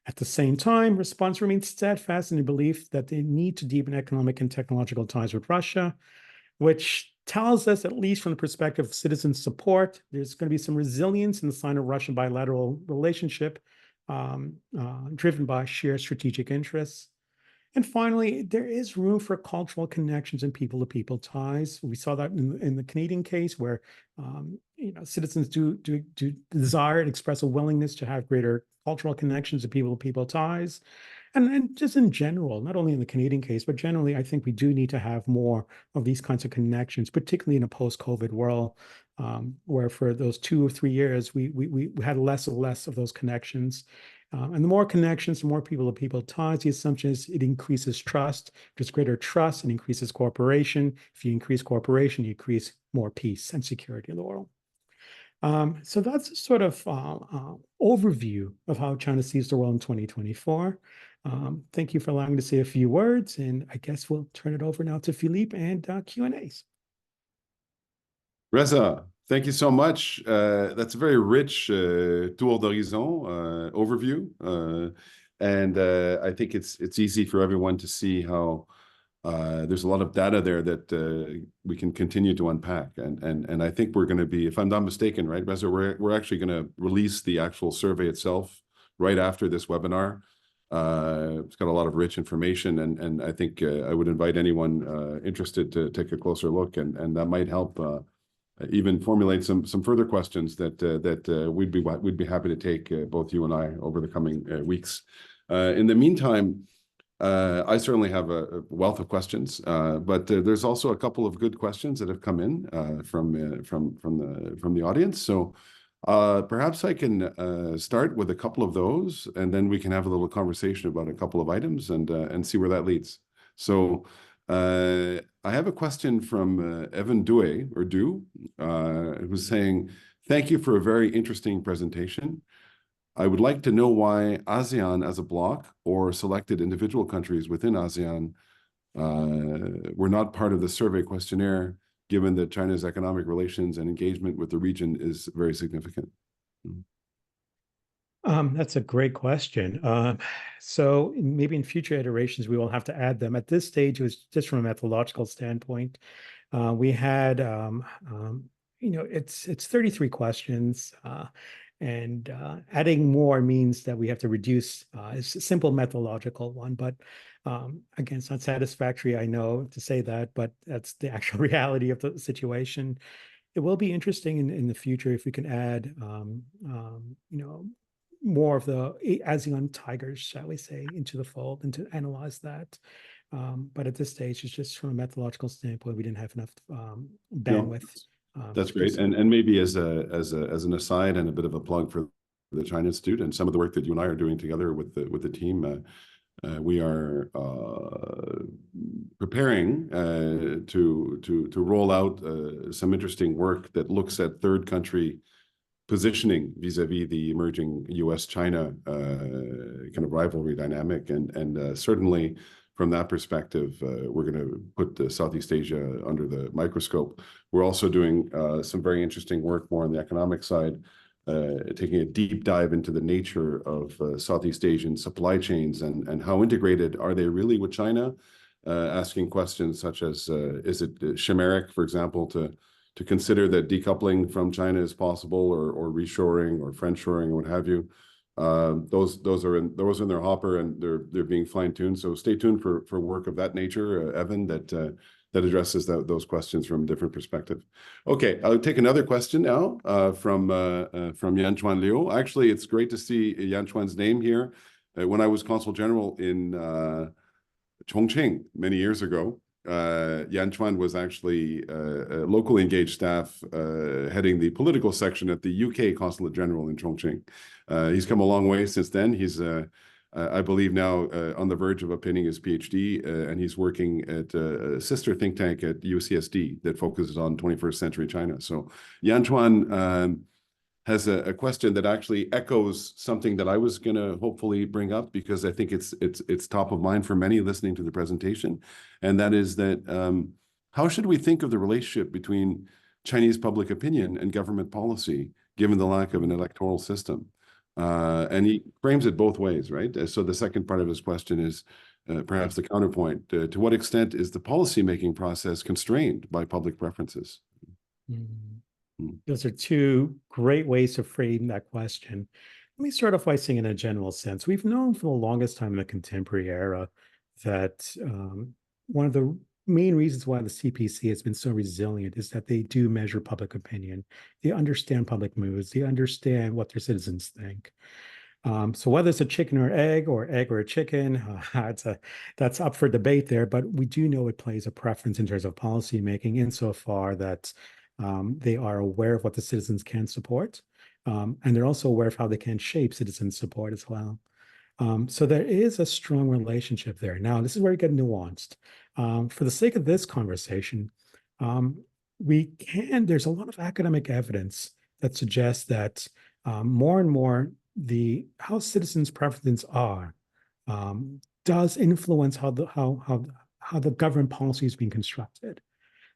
At the same time, respondents remain steadfast in the belief that they need to deepen economic and technological ties with Russia, which tells us, at least from the perspective of citizen support, there's going to be some resilience in the Sino-Russian bilateral relationship driven by shared strategic interests. And finally, there is room for cultural connections and people-to-people ties. We saw that in the Canadian case where citizens do desire and express a willingness to have greater cultural connections and people-to-people ties. And just in general, not only in the Canadian case, but generally, I think we do need to have more of these kinds of connections, particularly in a post-COVID world, where for those 2 or 3 years, we had less and less of those connections. And the more connections, the more people-to-people ties, the assumption is it increases trust. There's greater trust and increases cooperation. If you increase cooperation, you increase more peace and security in the world. So that's a sort of overview of how China sees the world in 2024. Thank you for allowing me to say a few words, and I guess we'll turn it over now to Philippe and Q&As. Reza, thank you so much. That's a very rich tour d'horizon overview. And I think it's easy for everyone to see how there's a lot of data there that we can continue to unpack. And I think we're going to be, if I'm not mistaken, right, Reza, we're actually going to release the actual survey itself right after this webinar. It's got a lot of rich information, and I think I would invite anyone interested to take a closer look, and that might help even formulate some further questions that we'd be happy to take, both you and I, over the coming weeks. In the meantime, I certainly have a wealth of questions, but there's also a couple of good questions that have come in from the audience. So perhaps I can start with a couple of those, and then we can have a little conversation about a couple of items and see where that leads. So I have a question from Evan Due, who's saying, "Thank you for a very interesting presentation. I would like to know why ASEAN as a bloc or selected individual countries within ASEAN were not part of the survey questionnaire given that China's economic relations and engagement with the region is very significant? That's a great question. So maybe in future iterations, we will have to add them. At this stage, it was just from a methodological standpoint. We had, it's 33 questions, and adding more means that we have to reduce. It's a simple methodological one, but again, it's not satisfactory, I know, to say that, but that's the actual reality of the situation. It will be interesting in the future if we can add, more of the ASEAN tigers, shall we say, into the fold and to analyze that. But at this stage, it's just from a methodological standpoint, we didn't have enough bandwidth. That's great. And maybe as an aside and a bit of a plug for the China Institute and some of the work that you and I are doing together with the team, we are preparing to roll out some interesting work that looks at third country positioning vis-a-vis the emerging U.S.-China kind of rivalry dynamic, and certainly from that perspective, we're going to put Southeast Asia under the microscope. We're also doing some very interesting work more on the economic side, taking a deep dive into the nature of Southeast Asian supply chains and how integrated are they really with China, asking questions such as, is it chimeric, for example, to consider that decoupling from China is possible, or reshoring or friendshoring or what have you. Those are in their hopper, and they're being fine-tuned. So stay tuned for work of that nature, Evan, that addresses those questions from a different perspective. Okay, I'll take another question now from Yan Chuan Liu. Actually, it's great to see Yan Chuan's name here. When I was Consul General in Chongqing many years ago, Yan Chuan was actually a locally engaged staff heading the political section at the UK Consulate General in Chongqing. He's come a long way since then. He's, I believe, now on the verge of obtaining his PhD, and he's working at a sister think tank at UCSD that focuses on 21st century China. So Yan Chuan has a question that actually echoes something that I was going to hopefully bring up, because I think it's top of mind for many listening to the presentation, and that is that how should we think of the relationship between Chinese public opinion and government policy, given the lack of an electoral system? And he frames it both ways, right? So the second part of his question is perhaps the counterpoint. To what extent is the policymaking process constrained by public preferences? Those are two great ways to frame that question. Let me start off by saying, in a general sense, we've known for the longest time in the contemporary era that one of the main reasons why the CPC has been so resilient is that they do measure public opinion. They understand public moods. They understand what their citizens think. So whether it's a chicken or egg or a chicken, that's up for debate there. But we do know it plays a preference in terms of policymaking, insofar that they are aware of what the citizens can support, and they're also aware of how they can shape citizen support as well. So there is a strong relationship there. Now, this is where it gets nuanced. For the sake of this conversation, there's a lot of academic evidence that suggests that more and more how citizens' preferences are does influence how the government policy is being constructed.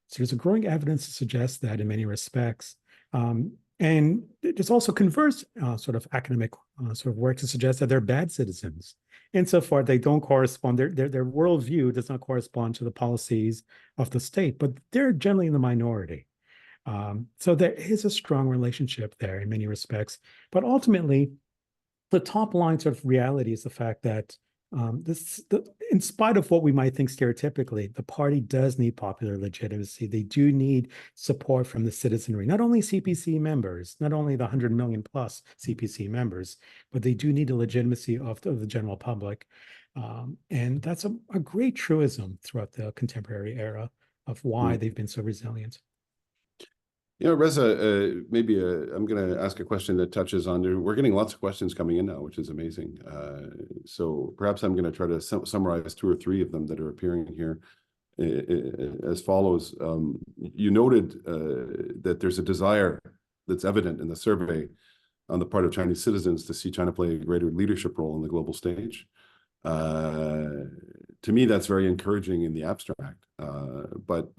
So there's a growing evidence to suggest that in many respects. And there's also converse sort of academic sort of work to suggest that they're bad citizens, insofar they don't correspond, their worldview does not correspond to the policies of the state, but they're generally in the minority. So there is a strong relationship there in many respects. But ultimately, the top line sort of reality is the fact that in spite of what we might think stereotypically, the party does need popular legitimacy. They do need support from the citizenry, not only CPC members, not only the 100 million plus CPC members, but they do need the legitimacy of the general public. And that's a great truism throughout the contemporary era of why they've been so resilient. You know, Reza, maybe I'm going to ask a question that touches on, we're getting lots of questions coming in now, which is amazing. So perhaps I'm going to try to summarize two or three of them that are appearing here as follows. You noted that there's a desire that's evident in the survey on the part of Chinese citizens to see China play a greater leadership role on the global stage. To me, that's very encouraging in the abstract. But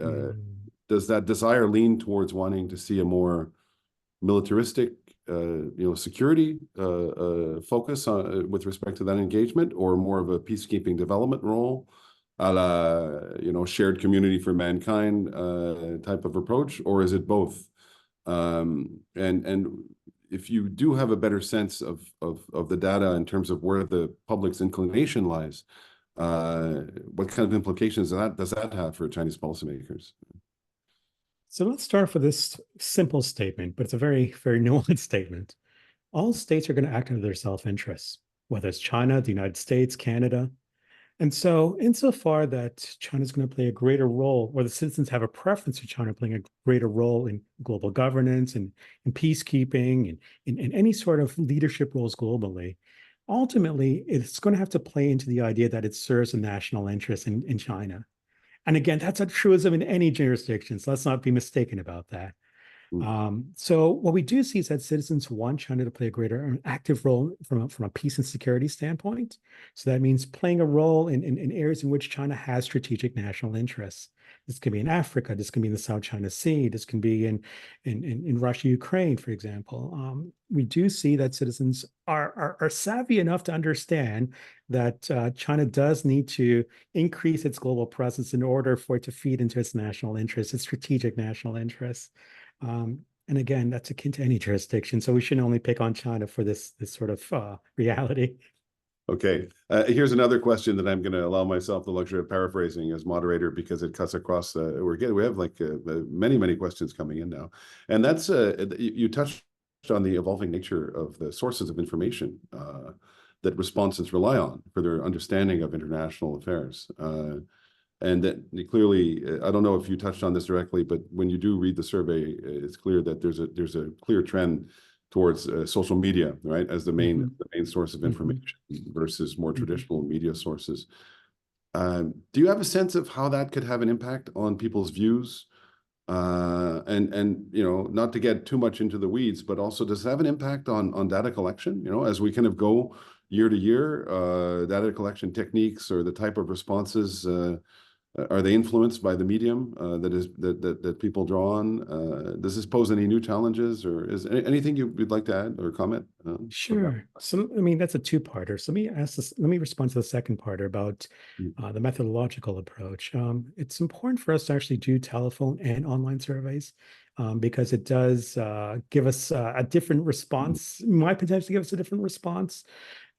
does that desire lean towards wanting to see a more militaristic, security focus with respect to that engagement, or more of a peacekeeping development role, a la, shared community for mankind type of approach, or is it both? And if you do have a better sense of the data in terms of where the public's inclination lies, what kind of implications does that have for Chinese policymakers? So let's start off with this simple statement, but it's a very, very nuanced statement. All states are going to act under their self-interests, whether it's China, the United States, Canada. And so, insofar that China is going to play a greater role, or the citizens have a preference for China playing a greater role in global governance and in peacekeeping and in any sort of leadership roles globally, ultimately, it's going to have to play into the idea that it serves a national interest in China. And again, that's a truism in any jurisdiction. So let's not be mistaken about that. Mm. So what we do see is that citizens want China to play a greater active role from a peace and security standpoint. So that means playing a role in areas in which China has strategic national interests. This can be in Africa. This can be in the South China Sea. This can be in Russia, Ukraine, for example. We do see that citizens are savvy enough to understand that China does need to increase its global presence in order for it to feed into its national interests, its strategic national interests. And again, that's akin to any jurisdiction. So we shouldn't only pick on China for this sort of reality. Okay. Here's another question that I'm going to allow myself the luxury of paraphrasing as moderator, because it cuts across. We have like many questions coming in now, and that's you touched on the evolving nature of the sources of information that respondents rely on for their understanding of international affairs. And that clearly, I don't know if you touched on this directly, but when you do read the survey, it's clear that there's a clear trend towards social media, right, as the main source of information versus more traditional media sources. Do you have a sense of how that could have an impact on people's views? And not to get too much into the weeds, but also does it have an impact on data collection? As we kind of go year to year, data collection techniques or the type of responses. Are they influenced by the medium that people draw on? Does this pose any new challenges, or is anything you'd like to add or comment? Sure. So, I mean, that's a two-parter. So let me respond to the second part about the methodological approach. It's important for us to actually do telephone and online surveys because it does give us a different response, might potentially give us a different response.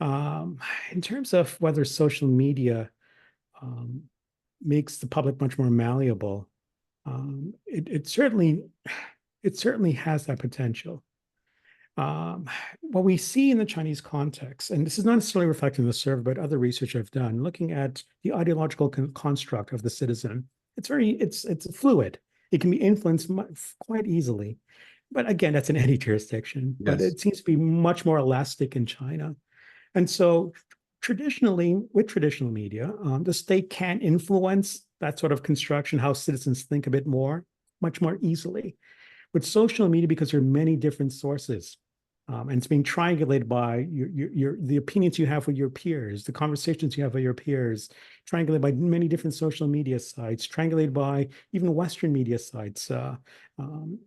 In terms of whether social media makes the public much more malleable, it certainly has that potential. What we see in the Chinese context, and this is not necessarily reflected in the survey, but other research I've done, looking at the ideological construct of the citizen, it's fluid. It can be influenced quite easily. But again, that's in any jurisdiction. But Yes. it seems to be much more elastic in China. And so traditionally, with traditional media, the state can influence that sort of construction, how citizens think a bit more, much more easily. With social media, because there are many different sources, and it's being triangulated by the opinions you have with your peers, the conversations you have with your peers, triangulated by many different social media sites, triangulated by even Western media sites.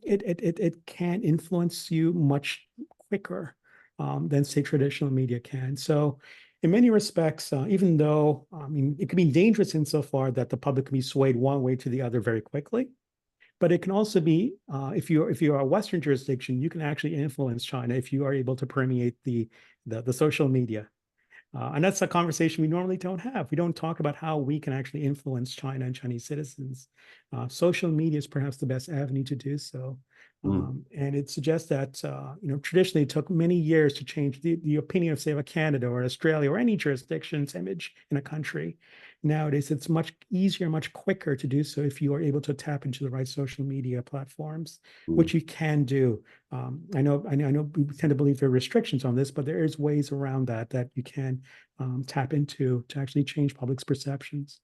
It can influence you much quicker than, say, traditional media can. So in many respects, even though, I mean, it can be dangerous insofar that the public can be swayed one way to the other very quickly. But it can also be, if you're a Western jurisdiction, you can actually influence China if you are able to permeate the social media. And that's a conversation we normally don't have. We don't talk about how we can actually influence China and Chinese citizens. Social media is perhaps the best avenue to do so. And it suggests that, traditionally it took many years to change the opinion of, say, of a Canada or Australia or any jurisdiction's image in a country. Nowadays, it's much easier, much quicker to do so if you are able to tap into the right social media platforms, which you can do. I know we tend to believe there are restrictions on this, but there is ways around that you can tap into to actually change public's perceptions.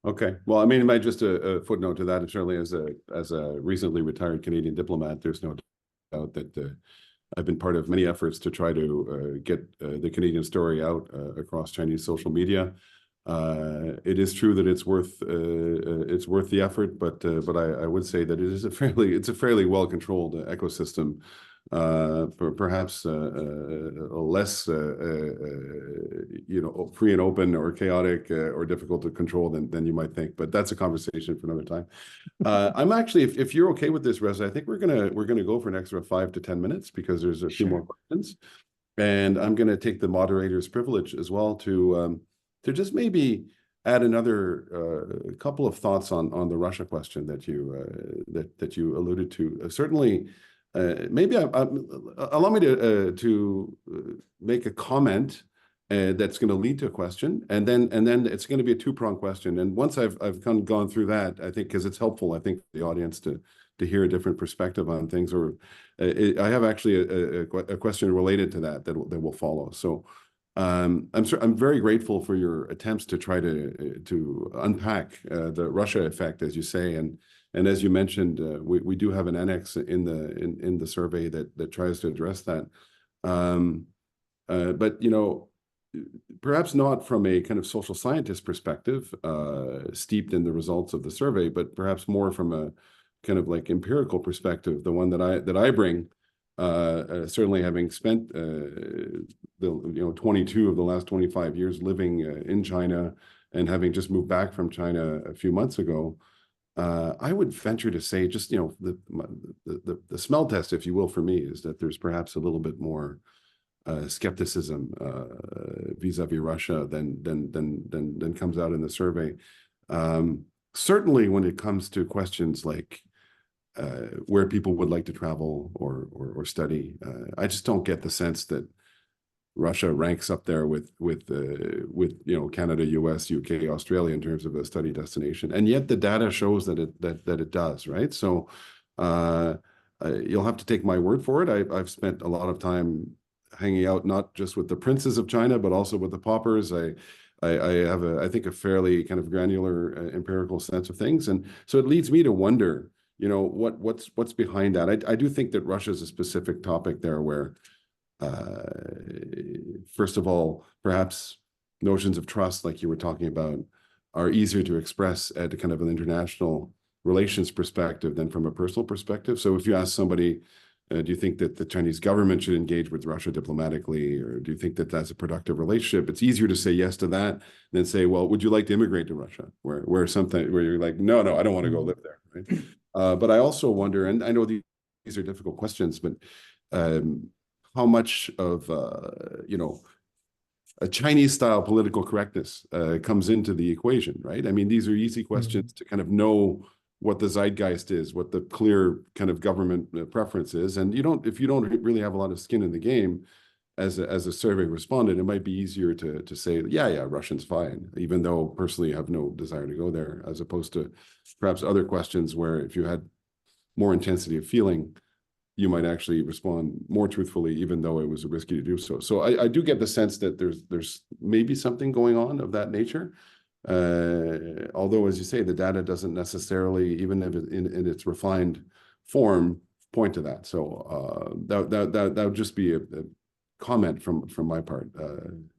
Okay. Well, I mean, just a footnote to that, and certainly as a recently retired Canadian diplomat, there's no doubt that I've been part of many efforts to try to get the Canadian story out across Chinese social media. It is true that it's worth the effort, but I would say that it's a fairly well controlled ecosystem, perhaps less free and open or chaotic or difficult to control than you might think. But that's a conversation for another time. I'm actually, if you're okay with this, Reza, I think we're gonna go for an extra 5 to 10 minutes because there's a few more Sure. questions, and I'm gonna take the moderator's privilege as well to just maybe add another couple of thoughts on the Russia question that you alluded to. Certainly, maybe allow me to make a comment that's going to lead to a question, and then it's going to be a two-pronged question. And once I've kind of gone through that, I think because it's helpful, I think for the audience to hear a different perspective on things. Or I have actually a question related to that will follow. So. I'm very grateful for your attempts to try to unpack the Russia effect, as you say, and as you mentioned, we do have an annex in the survey that tries to address that. But perhaps not from a kind of social scientist perspective, steeped in the results of the survey, but perhaps more from a kind of like empirical perspective, the one that I bring. Certainly having spent 22 of the last 25 years living in China and having just moved back from China a few months ago, I would venture to say just the smell test, if you will, for me is that there's perhaps a little bit more skepticism vis-a-vis Russia than comes out in the survey. Certainly when it comes to questions like where people would like to travel or study. I just don't get the sense that Russia ranks up there with Canada, US, UK, Australia in terms of a study destination, and yet the data shows that it does, right? So you'll have to take my word for it. I've spent a lot of time hanging out not just with the princes of China but also with the paupers. I have I think a fairly kind of granular empirical sense of things, and so it leads me to wonder. What's behind that? I do think that Russia is a specific topic there where, first of all, perhaps notions of trust, like you were talking about, are easier to express at a kind of an international relations perspective than from a personal perspective. So if you ask somebody, do you think that the Chinese government should engage with Russia diplomatically, or do you think that that's a productive relationship? It's easier to say yes to that than say, well, would you like to immigrate to Russia? Where you're like, no, I don't want to go live there, right? But I also wonder, and I know these are difficult questions, but how much of a Chinese style political correctness comes into the equation, right? I mean, these are easy questions to kind of know what the zeitgeist is, what the clear kind of government preference is, and if you don't really have a lot of skin in the game as a survey respondent, it might be easier to say, yeah, Russian's fine, even though personally I have no desire to go there, as opposed to perhaps other questions where if you had more intensity of feeling, you might actually respond more truthfully, even though it was risky to do so. So I do get the sense that there's maybe something going on of that nature. Although, as you say, the data doesn't necessarily, even if in its refined form, point to that. So that would just be a comment from my part.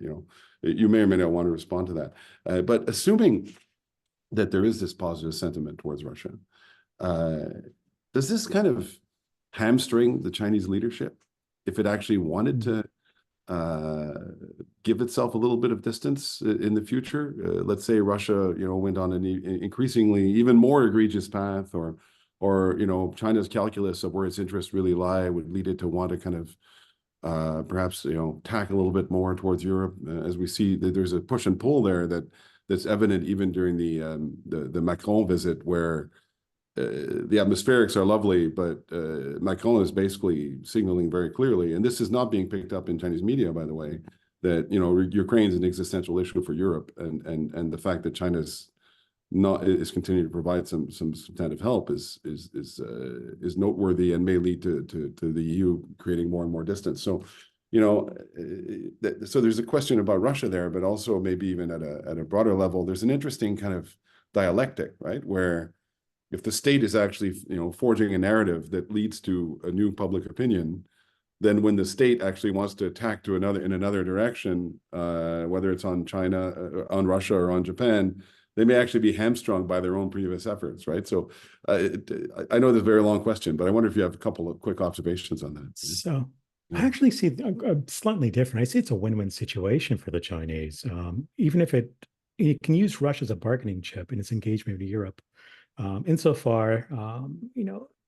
You may or may not want to respond to that. But assuming that there is this positive sentiment towards Russia, does this kind of hamstring the Chinese leadership if it actually wanted to give itself a little bit of distance in the future? Let's say Russia, went on an increasingly even more egregious path, or China's calculus of where its interests really lie would lead it to want to kind of perhaps tack a little bit more towards Europe, as we see that there's a push and pull there that's evident even during the Macron visit, where the atmospherics are lovely, but Macron is basically signaling very clearly, and this is not being picked up in Chinese media, by the way, that Ukraine is an existential issue for Europe, and the fact that China's is continuing to provide some substantive help is noteworthy and may lead to the EU creating more and more distance. So so there's a question about Russia there, but also maybe even at a broader level, there's an interesting kind of dialectic, right, where if the state is actually forging a narrative that leads to a new public opinion, then when the state actually wants to attack in another direction, whether it's on China, on Russia, or on Japan, they may actually be hamstrung by their own previous efforts, right? So I know this is a very long question, but I wonder if you have a couple of quick observations on that. So I Yeah. actually see it slightly different. I see it's a win-win situation for the Chinese, even if it can use Russia as a bargaining chip in its engagement with Europe. Insofar,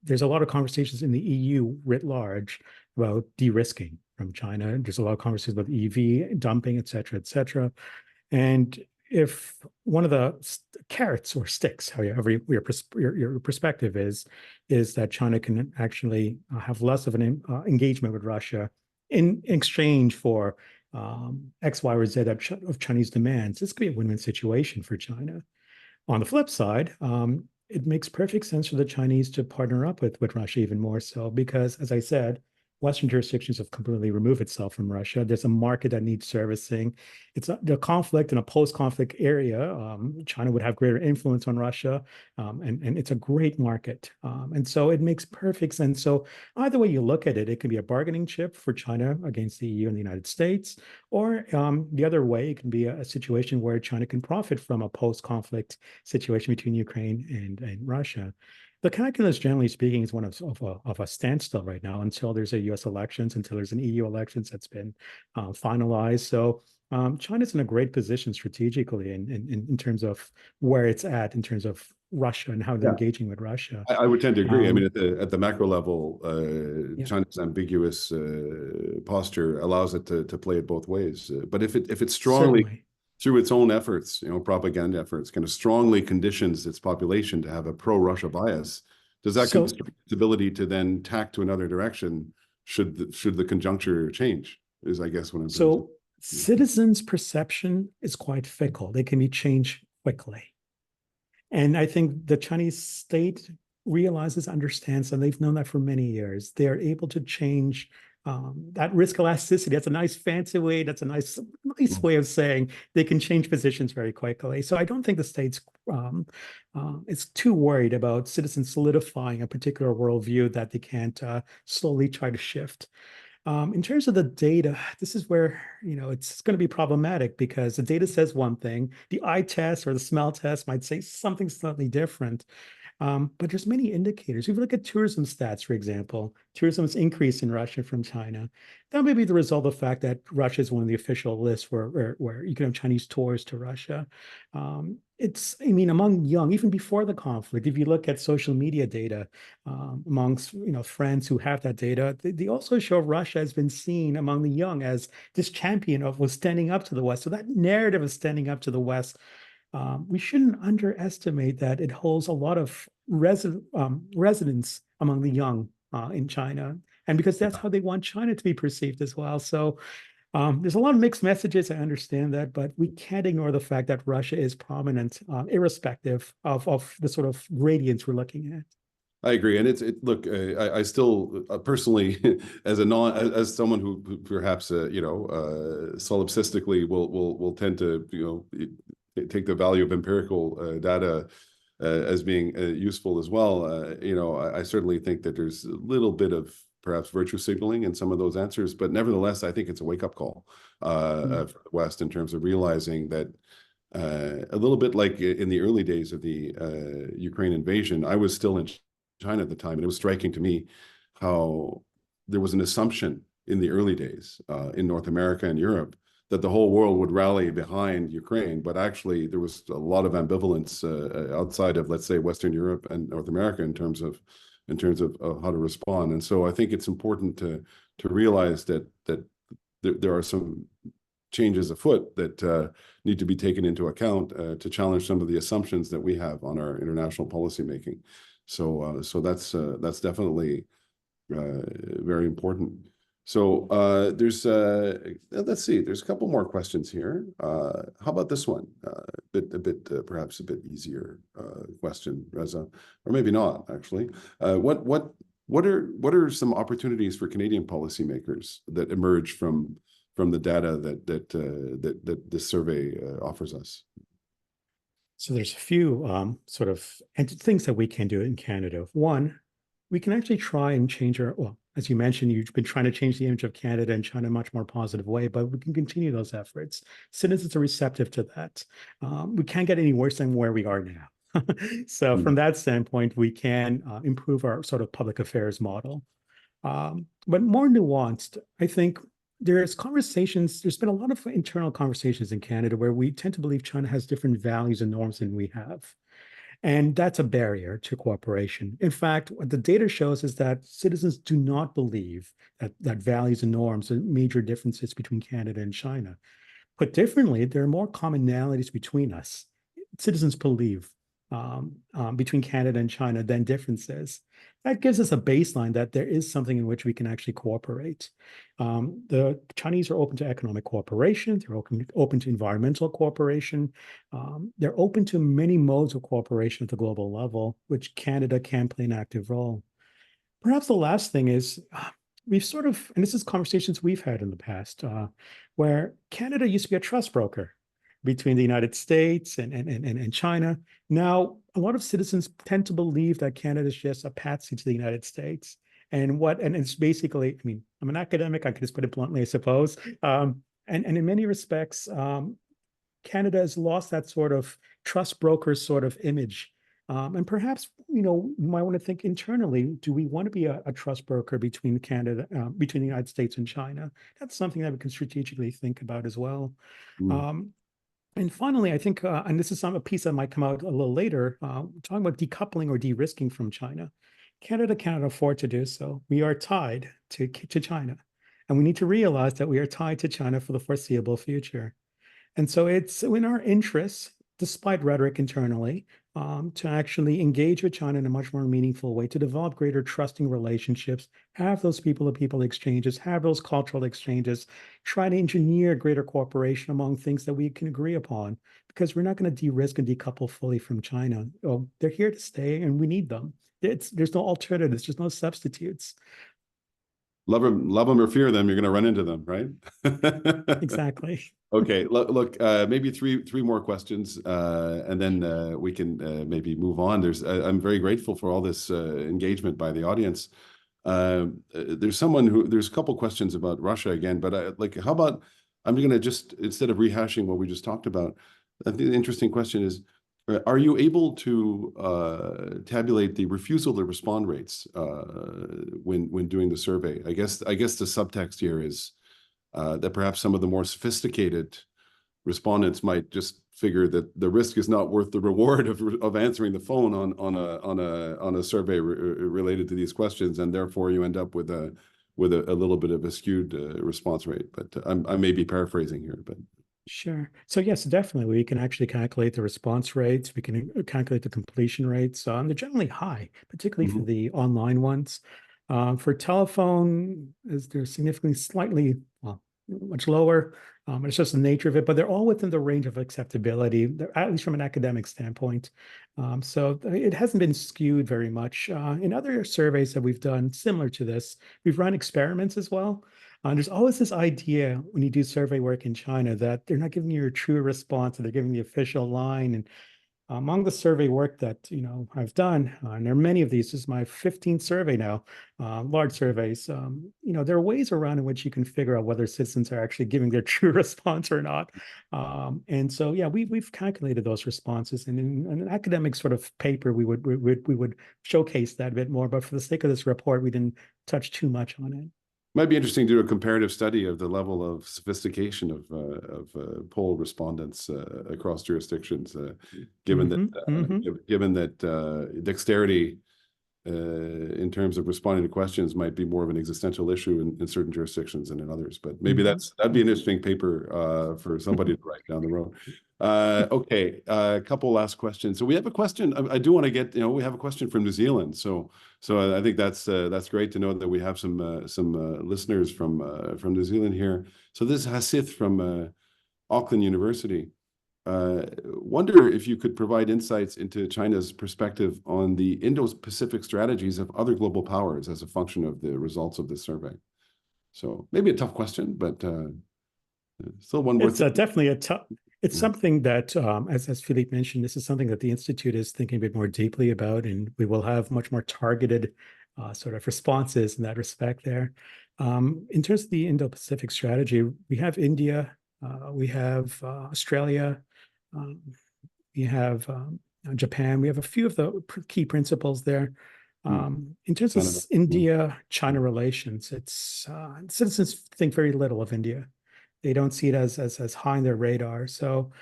there's a lot of conversations in the EU writ large about de-risking from China. There's a lot of conversations about EV dumping, et cetera, et cetera. And if one of the carrots or sticks, however your perspective is that China can actually have less of an engagement with Russia in exchange for X, Y, or Z of Chinese demands, this could be a win-win situation for China. On the flip side, it makes perfect sense for the Chinese to partner up with Russia even more so because, as I said, Western jurisdictions have completely removed itself from Russia. There's a market that needs servicing. It's the conflict in a post-conflict area. China would have greater influence on Russia, and it's a great market. And so it makes perfect sense. So either way you look at it, it can be a bargaining chip for China against the EU and the United States, or the other way, it can be a situation where China can profit from a post-conflict situation between Ukraine and Russia. The calculus, generally speaking, is one of a standstill right now until there's a U.S. elections, until there's an EU elections that's been finalized. So China's in a great position strategically in terms of where it's at in terms of Russia and how they're Yeah. engaging with Russia. I would tend to agree. I mean, Um, at the macro level, yeah, China's ambiguous posture allows it to play it both ways. But if it strongly, certainly. through its own efforts, propaganda efforts, kind of strongly conditions its population to have a pro-Russia bias, does that So constrict its ability to then tack to another direction should the conjuncture change? Is, I guess, what I'm trying to so say. citizens' perception is quite fickle. They can be changed quickly. And I think the Chinese state realizes, understands, and they've known that for many years. They're able to change that risk elasticity. That's a nice fancy way. That's a nice way of saying they can change positions very quickly. So I don't think the state's is too worried about citizens solidifying a particular worldview that they can't slowly try to shift. In terms of the data, this is where it's going to be problematic because the data says one thing, the eye test or the smell test might say something slightly different. But there's many indicators. If you look at tourism stats, for example, tourism's increase in Russia from China. That may be the result of the fact that Russia is one of the official lists where you can have Chinese tours to Russia. I mean, among young, even before the conflict, if you look at social media data amongst friends who have that data, they also show Russia has been seen among the young as this champion of was standing up to the West. So that narrative of standing up to the West, we shouldn't underestimate that it holds a lot of resonance among the young in China, and because that's how they want China to be perceived as well. So there's a lot of mixed messages. I understand that, but we can't ignore the fact that Russia is prominent, irrespective of the sort of gradients we're looking at. I agree, and look. I still personally, as someone who perhaps solipsistically will tend to take the value of empirical data as being useful as well. I certainly think that there's a little bit of perhaps virtue signaling in some of those answers, but nevertheless, I think it's a wake-up call for the West in terms of realizing that a little bit like in the early days of the Ukraine invasion, I was still in China at the time, and it was striking to me how there was an assumption in the early days in North America and Europe that the whole world would rally behind Ukraine, but actually there was a lot of ambivalence outside of, let's say, Western Europe and North America in terms of how to respond. And so I think it's important to realize that there are some changes afoot that need to be taken into account to challenge some of the assumptions that we have on our international policymaking. So that's definitely very important. So let's see, there's a couple more questions here. How about this one? Perhaps a bit easier question, Reza, or maybe not actually. What are some opportunities for Canadian policymakers that emerge from the data that this survey offers us? So there's a few sort of things that we can do in Canada. One, we can actually try and change our, well, as you mentioned, you've been trying to change the image of Canada and China in a much more positive way, but we can continue those efforts. Citizens are receptive to that. We can't get any worse than where we are now. So from Mm. that standpoint, we can improve our sort of public affairs model. But more nuanced, I think there's been a lot of internal conversations in Canada where we tend to believe China has different values and norms than we have. And that's a barrier to cooperation. In fact, what the data shows is that citizens do not believe that values and norms are major differences between Canada and China. Put differently, there are more commonalities between us. Citizens believe between Canada and China than differences. That gives us a baseline that there is something in which we can actually cooperate. The Chinese are open to economic cooperation. They're open to environmental cooperation. They're open to many modes of cooperation at the global level, which Canada can play an active role. Perhaps the last thing is we've sort of, and this is conversations we've had in the past, where Canada used to be a trust broker between the United States and China. Now, a lot of citizens tend to believe that Canada is just a patsy to the United States. And it's basically, I mean, I'm an academic, I can just put it bluntly, I suppose. And in many respects, Canada has lost that sort of trust broker sort of image. And perhaps, you might want to think internally, do we want to be a trust broker between between the United States and China? That's something that we can strategically think about as well. Mm. And finally, I think, and this is a piece that might come out a little later, talking about decoupling or de-risking from China. Canada cannot afford to do so. We are tied to China. And we need to realize that we are tied to China for the foreseeable future. And so it's in our interests, despite rhetoric internally, to actually engage with China in a much more meaningful way, to develop greater trusting relationships, have those people-to-people exchanges, have those cultural exchanges, try to engineer greater cooperation among things that we can agree upon, because we're not going to de-risk and decouple fully from China. Oh, they're here to stay, and we need them. There's no alternatives, there's no substitutes. Love them or fear them, you're going to run into them, right? Exactly. Okay, look, maybe three more questions, and then we can maybe move on. I'm very grateful for all this engagement by the audience. There's a couple questions about Russia again, but how about, I'm going to just, instead of rehashing what we just talked about, I think the interesting question is, are you able to tabulate the refusal to respond rates when doing the survey? I guess the subtext here is that perhaps some of the more sophisticated respondents might just figure that the risk is not worth the reward of answering the phone on a survey related to these questions, and therefore you end up with a little bit of a skewed response rate. But I may be paraphrasing here, but. Sure. So yes, definitely. We can actually calculate the response rates. We can calculate the completion rates. They're generally high, particularly for the online ones. For telephone, they're significantly slightly, well, much lower. It's just the nature of it, but they're all within the range of acceptability, at least from an academic standpoint. So it hasn't been skewed very much. In other surveys that we've done similar to this, we've run experiments as well. There's always this idea when you do survey work in China that they're not giving you a true response, and they're giving the official line. And among the survey work that I've done, and there are many of these. This is my 15th survey now, large surveys. There are ways around in which you can figure out whether citizens are actually giving their true response or not. And so, yeah, we've calculated those responses, and in an academic sort of paper, we would showcase that a bit more. But for the sake of this report, we didn't touch too much on it. Might be interesting to do a comparative study of the level of sophistication of poll respondents across jurisdictions, given that dexterity in terms of responding to questions might be more of an existential issue in certain jurisdictions than in others. But maybe that'd be an interesting paper for somebody to write down the road. Okay, a couple last questions. So we have a question. I do want to get, we have a question from New Zealand. So I think that's great to know that we have some listeners from New Zealand here. So this is Hasith from Auckland University. Wonder if you could provide insights into China's perspective on the Indo-Pacific strategies of other global powers as a function of the results of this survey. So maybe a tough question, but still one worth. It's definitely a tough. It's something that, as Philippe mentioned, this is something that the Institute is thinking a bit more deeply about, and we will have much more targeted sort of responses in that respect there. In terms of the Indo-Pacific strategy, we have India, we have Australia, um, we have Japan. We have a few of the key principles there. In terms of Canada. India-China relations, it's citizens think very little of India. They don't see it as high on their radar. So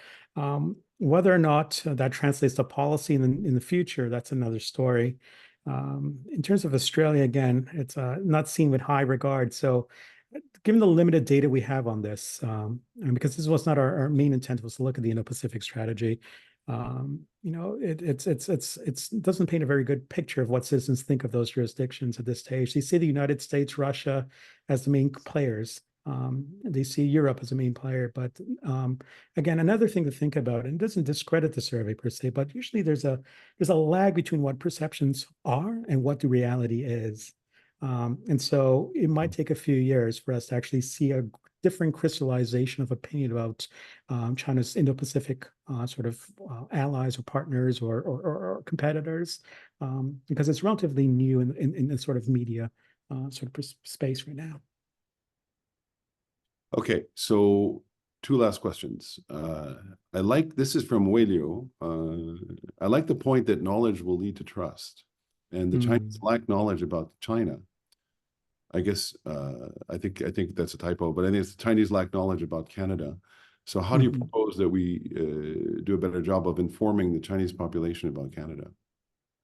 whether or not that translates to policy in the future, that's another story. In terms of Australia, again, it's not seen with high regard. So given the limited data we have on this, and because this was not our main intent was to look at the Indo-Pacific strategy, it doesn't paint a very good picture of what citizens think of those jurisdictions at this stage. They see the United States, Russia as the main players. They see Europe as a main player, but again, another thing to think about, and it doesn't discredit the survey per se, but usually there's a lag between what perceptions are and what the reality is. And so it might take a few years for us to actually see a different crystallization of opinion about China's Indo-Pacific sort of allies or partners or competitors, because it's relatively new in the sort of media sort of space right now. Okay, so two last questions. This is from Weilio. I like the point that knowledge will lead to trust, and the Chinese lack knowledge about China. I guess I think that's a typo, but I think it's the Chinese lack knowledge about Canada. So how do you propose that we do a better job of informing the Chinese population about Canada?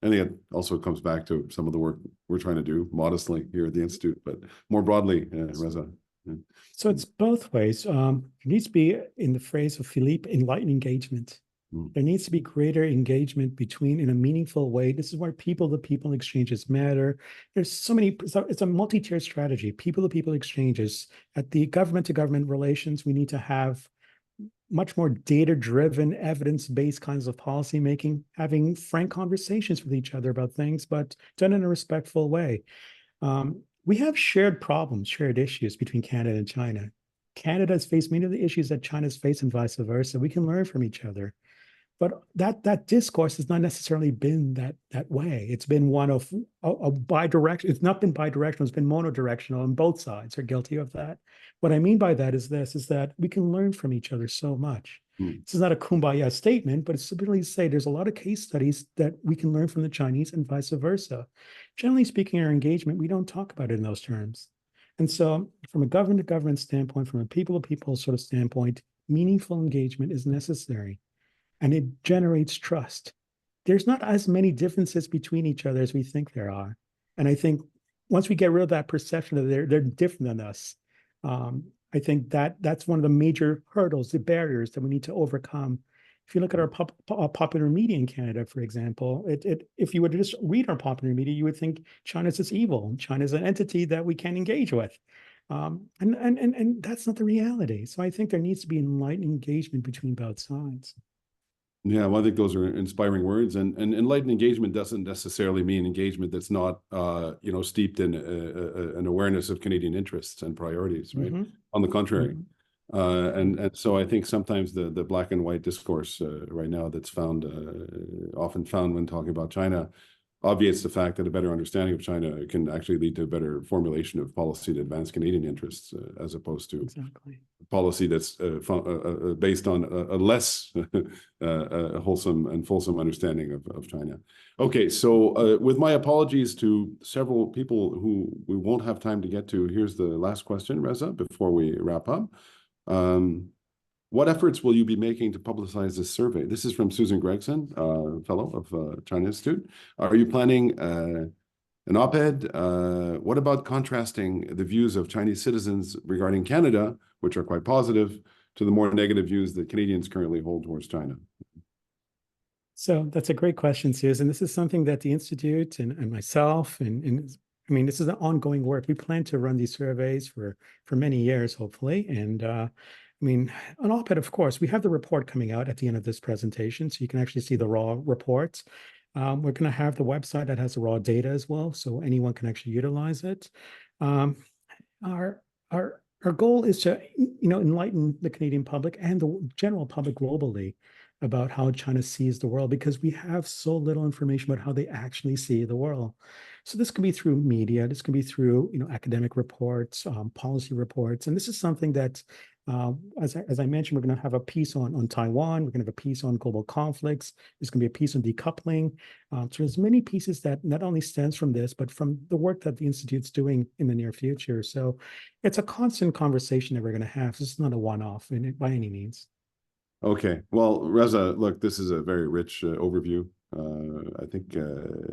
I think it also comes back to some of the work we're trying to do modestly here at the Institute, but more broadly, Reza. So it's both ways. There needs to be, in the phrase of Philippe, enlightened engagement. There needs to be greater engagement between in a meaningful way. This is where people-to-people exchanges matter. There's so many, it's a multi-tiered strategy. People-to-people exchanges. At the government-to-government relations, we need to have much more data-driven, evidence-based kinds of policy making, having frank conversations with each other about things, but done in a respectful way. We have shared problems, shared issues between Canada and China. Canada has faced many of the issues that China's faced and vice versa. We can learn from each other. But that discourse has not necessarily been that way. It's been one of a bi-directional. It's not been bi-directional. It's been monodirectional, and both sides are guilty of that. What I mean by that is that we can learn from each other so much. This is not a kumbaya statement, but it's simply to say there's a lot of case studies that we can learn from the Chinese and vice versa. Generally speaking, our engagement, we don't talk about it in those terms. And so from a government-to-government standpoint, from a people-to-people sort of standpoint, meaningful engagement is necessary. And it generates trust. There's not as many differences between each other as we think there are. And I think once we get rid of that perception that they're different than us, I think that's one of the major hurdles, the barriers that we need to overcome. If you look at our popular media in Canada, for example, if you were to just read our popular media, you would think China's this evil. China's an entity that we can't engage with. And that's not the reality. So I think there needs to be enlightened engagement between both sides. Yeah, well, I think those are inspiring words, and enlightened engagement doesn't necessarily mean engagement that's not, steeped in an awareness of Canadian interests and priorities, right? On the contrary, and so I think sometimes the black and white discourse right now that's often found when talking about China obviates the fact that a better understanding of China can actually lead to a better formulation of policy to advance Canadian interests, as opposed to policy that's based on a less wholesome and fulsome understanding of China. Okay, so with my apologies to several people who we won't have time to get to, here's the last question, Reza, before we wrap up. What efforts will you be making to publicize this survey? This is from Susan Gregson, fellow of China Institute. Are you planning an op-ed? What about contrasting the views of Chinese citizens regarding Canada, which are quite positive, to the more negative views that Canadians currently hold towards China? So that's a great question, Susan. This is something that the Institute and myself, and I mean, this is an ongoing work. We plan to run these surveys for many years, hopefully. And I mean, an op-ed, of course, we have the report coming out at the end of this presentation, so you can actually see the raw reports. We're going to have the website that has the raw data as well, so anyone can actually utilize it. Our goal is to, enlighten the Canadian public and the general public globally about how China sees the world because we have so little information about how they actually see the world. So this can be through media, this can be through academic reports, policy reports, and this is something that, as I mentioned, we're going to have a piece on Taiwan. We're going to have a piece on global conflicts. There's going to be a piece on decoupling. So there's many pieces that not only stems from this, but from the work that the Institute's doing in the near future. So it's a constant conversation that we're going to have. This is not a one-off by any means. Okay. Well, Reza, look, this is a very rich overview. I think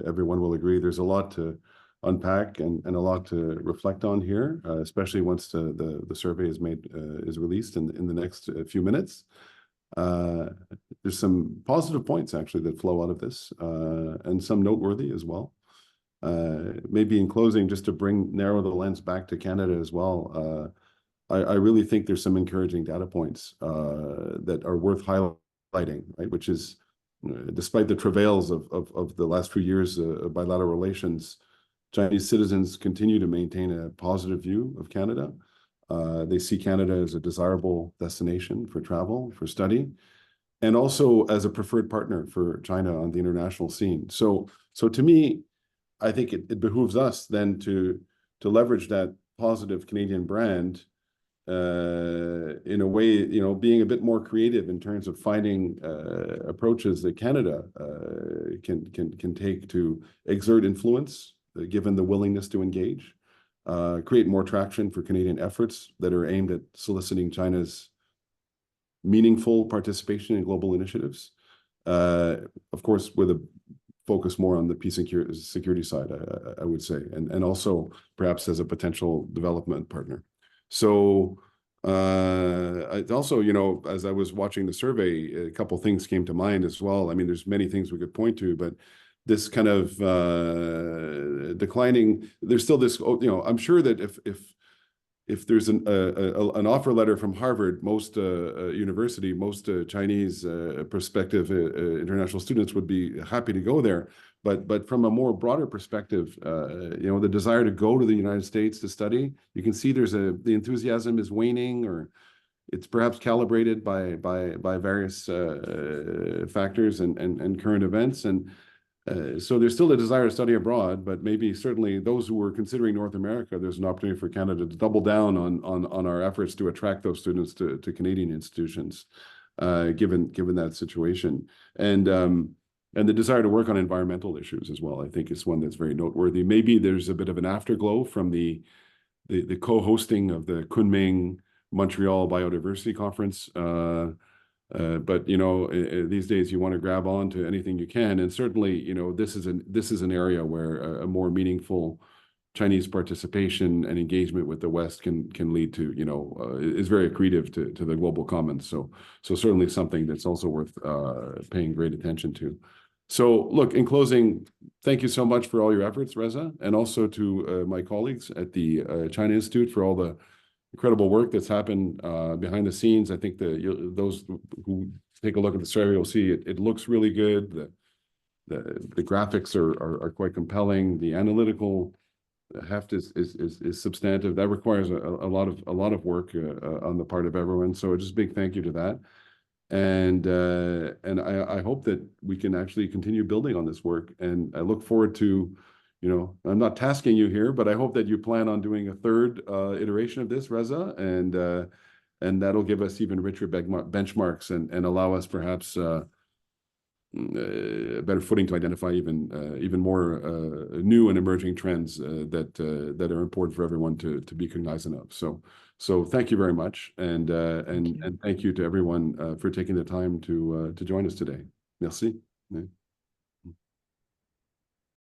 everyone will agree there's a lot to unpack and a lot to reflect on here, especially once the survey is released in the next few minutes. There's some positive points actually that flow out of this, and some noteworthy as well. Maybe in closing, just to narrow the lens back to Canada as well. I really think there's some encouraging data points that are worth highlighting, right? Which is, despite the travails of the last few years of bilateral relations, Chinese citizens continue to maintain a positive view of Canada. They see Canada as a desirable destination for travel, for study, and also as a preferred partner for China on the international scene. So to me, I think it behooves us then to leverage that positive Canadian brand in a way, being a bit more creative in terms of finding approaches that Canada can take to exert influence, given the willingness to engage, create more traction for Canadian efforts that are aimed at soliciting China's meaningful participation in global initiatives. Of course, with a focus more on the peace and security side, I would say, and also perhaps as a potential development partner. So also, as I was watching the survey, a couple things came to mind as well. I mean, there's many things we could point to, but this kind of declining, there's still this, I'm sure that if there's an offer letter from Harvard, most university, most Chinese prospective international students would be happy to go there. But from a more broader perspective, the desire to go to the United States to study, you can see the enthusiasm is waning, or it's perhaps calibrated by various factors and current events. And so there's still a desire to study abroad, but maybe certainly those who are considering North America, there's an opportunity for Canada to double down on our efforts to attract those students to Canadian institutions, given that situation. And the desire to work on environmental issues as well, I think, is one that's very noteworthy. Maybe there's a bit of an afterglow from the co-hosting of the Kunming Montreal Biodiversity Conference. But these days you want to grab on to anything you can, and certainly this is an area where a more meaningful Chinese participation and engagement with the West can lead to is very accretive to the global commons. So certainly something that's also worth paying great attention to. So look, in closing, thank you so much for all your efforts, Reza, and also to my colleagues at the China Institute for all the incredible work that's happened behind the scenes. I think those who take a look at the survey will see it looks really good. The graphics are quite compelling. The analytical heft is substantive. That requires a lot of work on the part of everyone. So just a big thank you to that. And I hope that we can actually continue building on this work. And I look forward to, I'm not tasking you here, but I hope that you plan on doing a third iteration of this, Reza, and that'll give us even richer benchmarks and allow us perhaps a better footing to identify even more new and emerging trends that are important for everyone to be cognizant of. So thank you very much, and thank you to everyone for taking the time to join us today. Merci.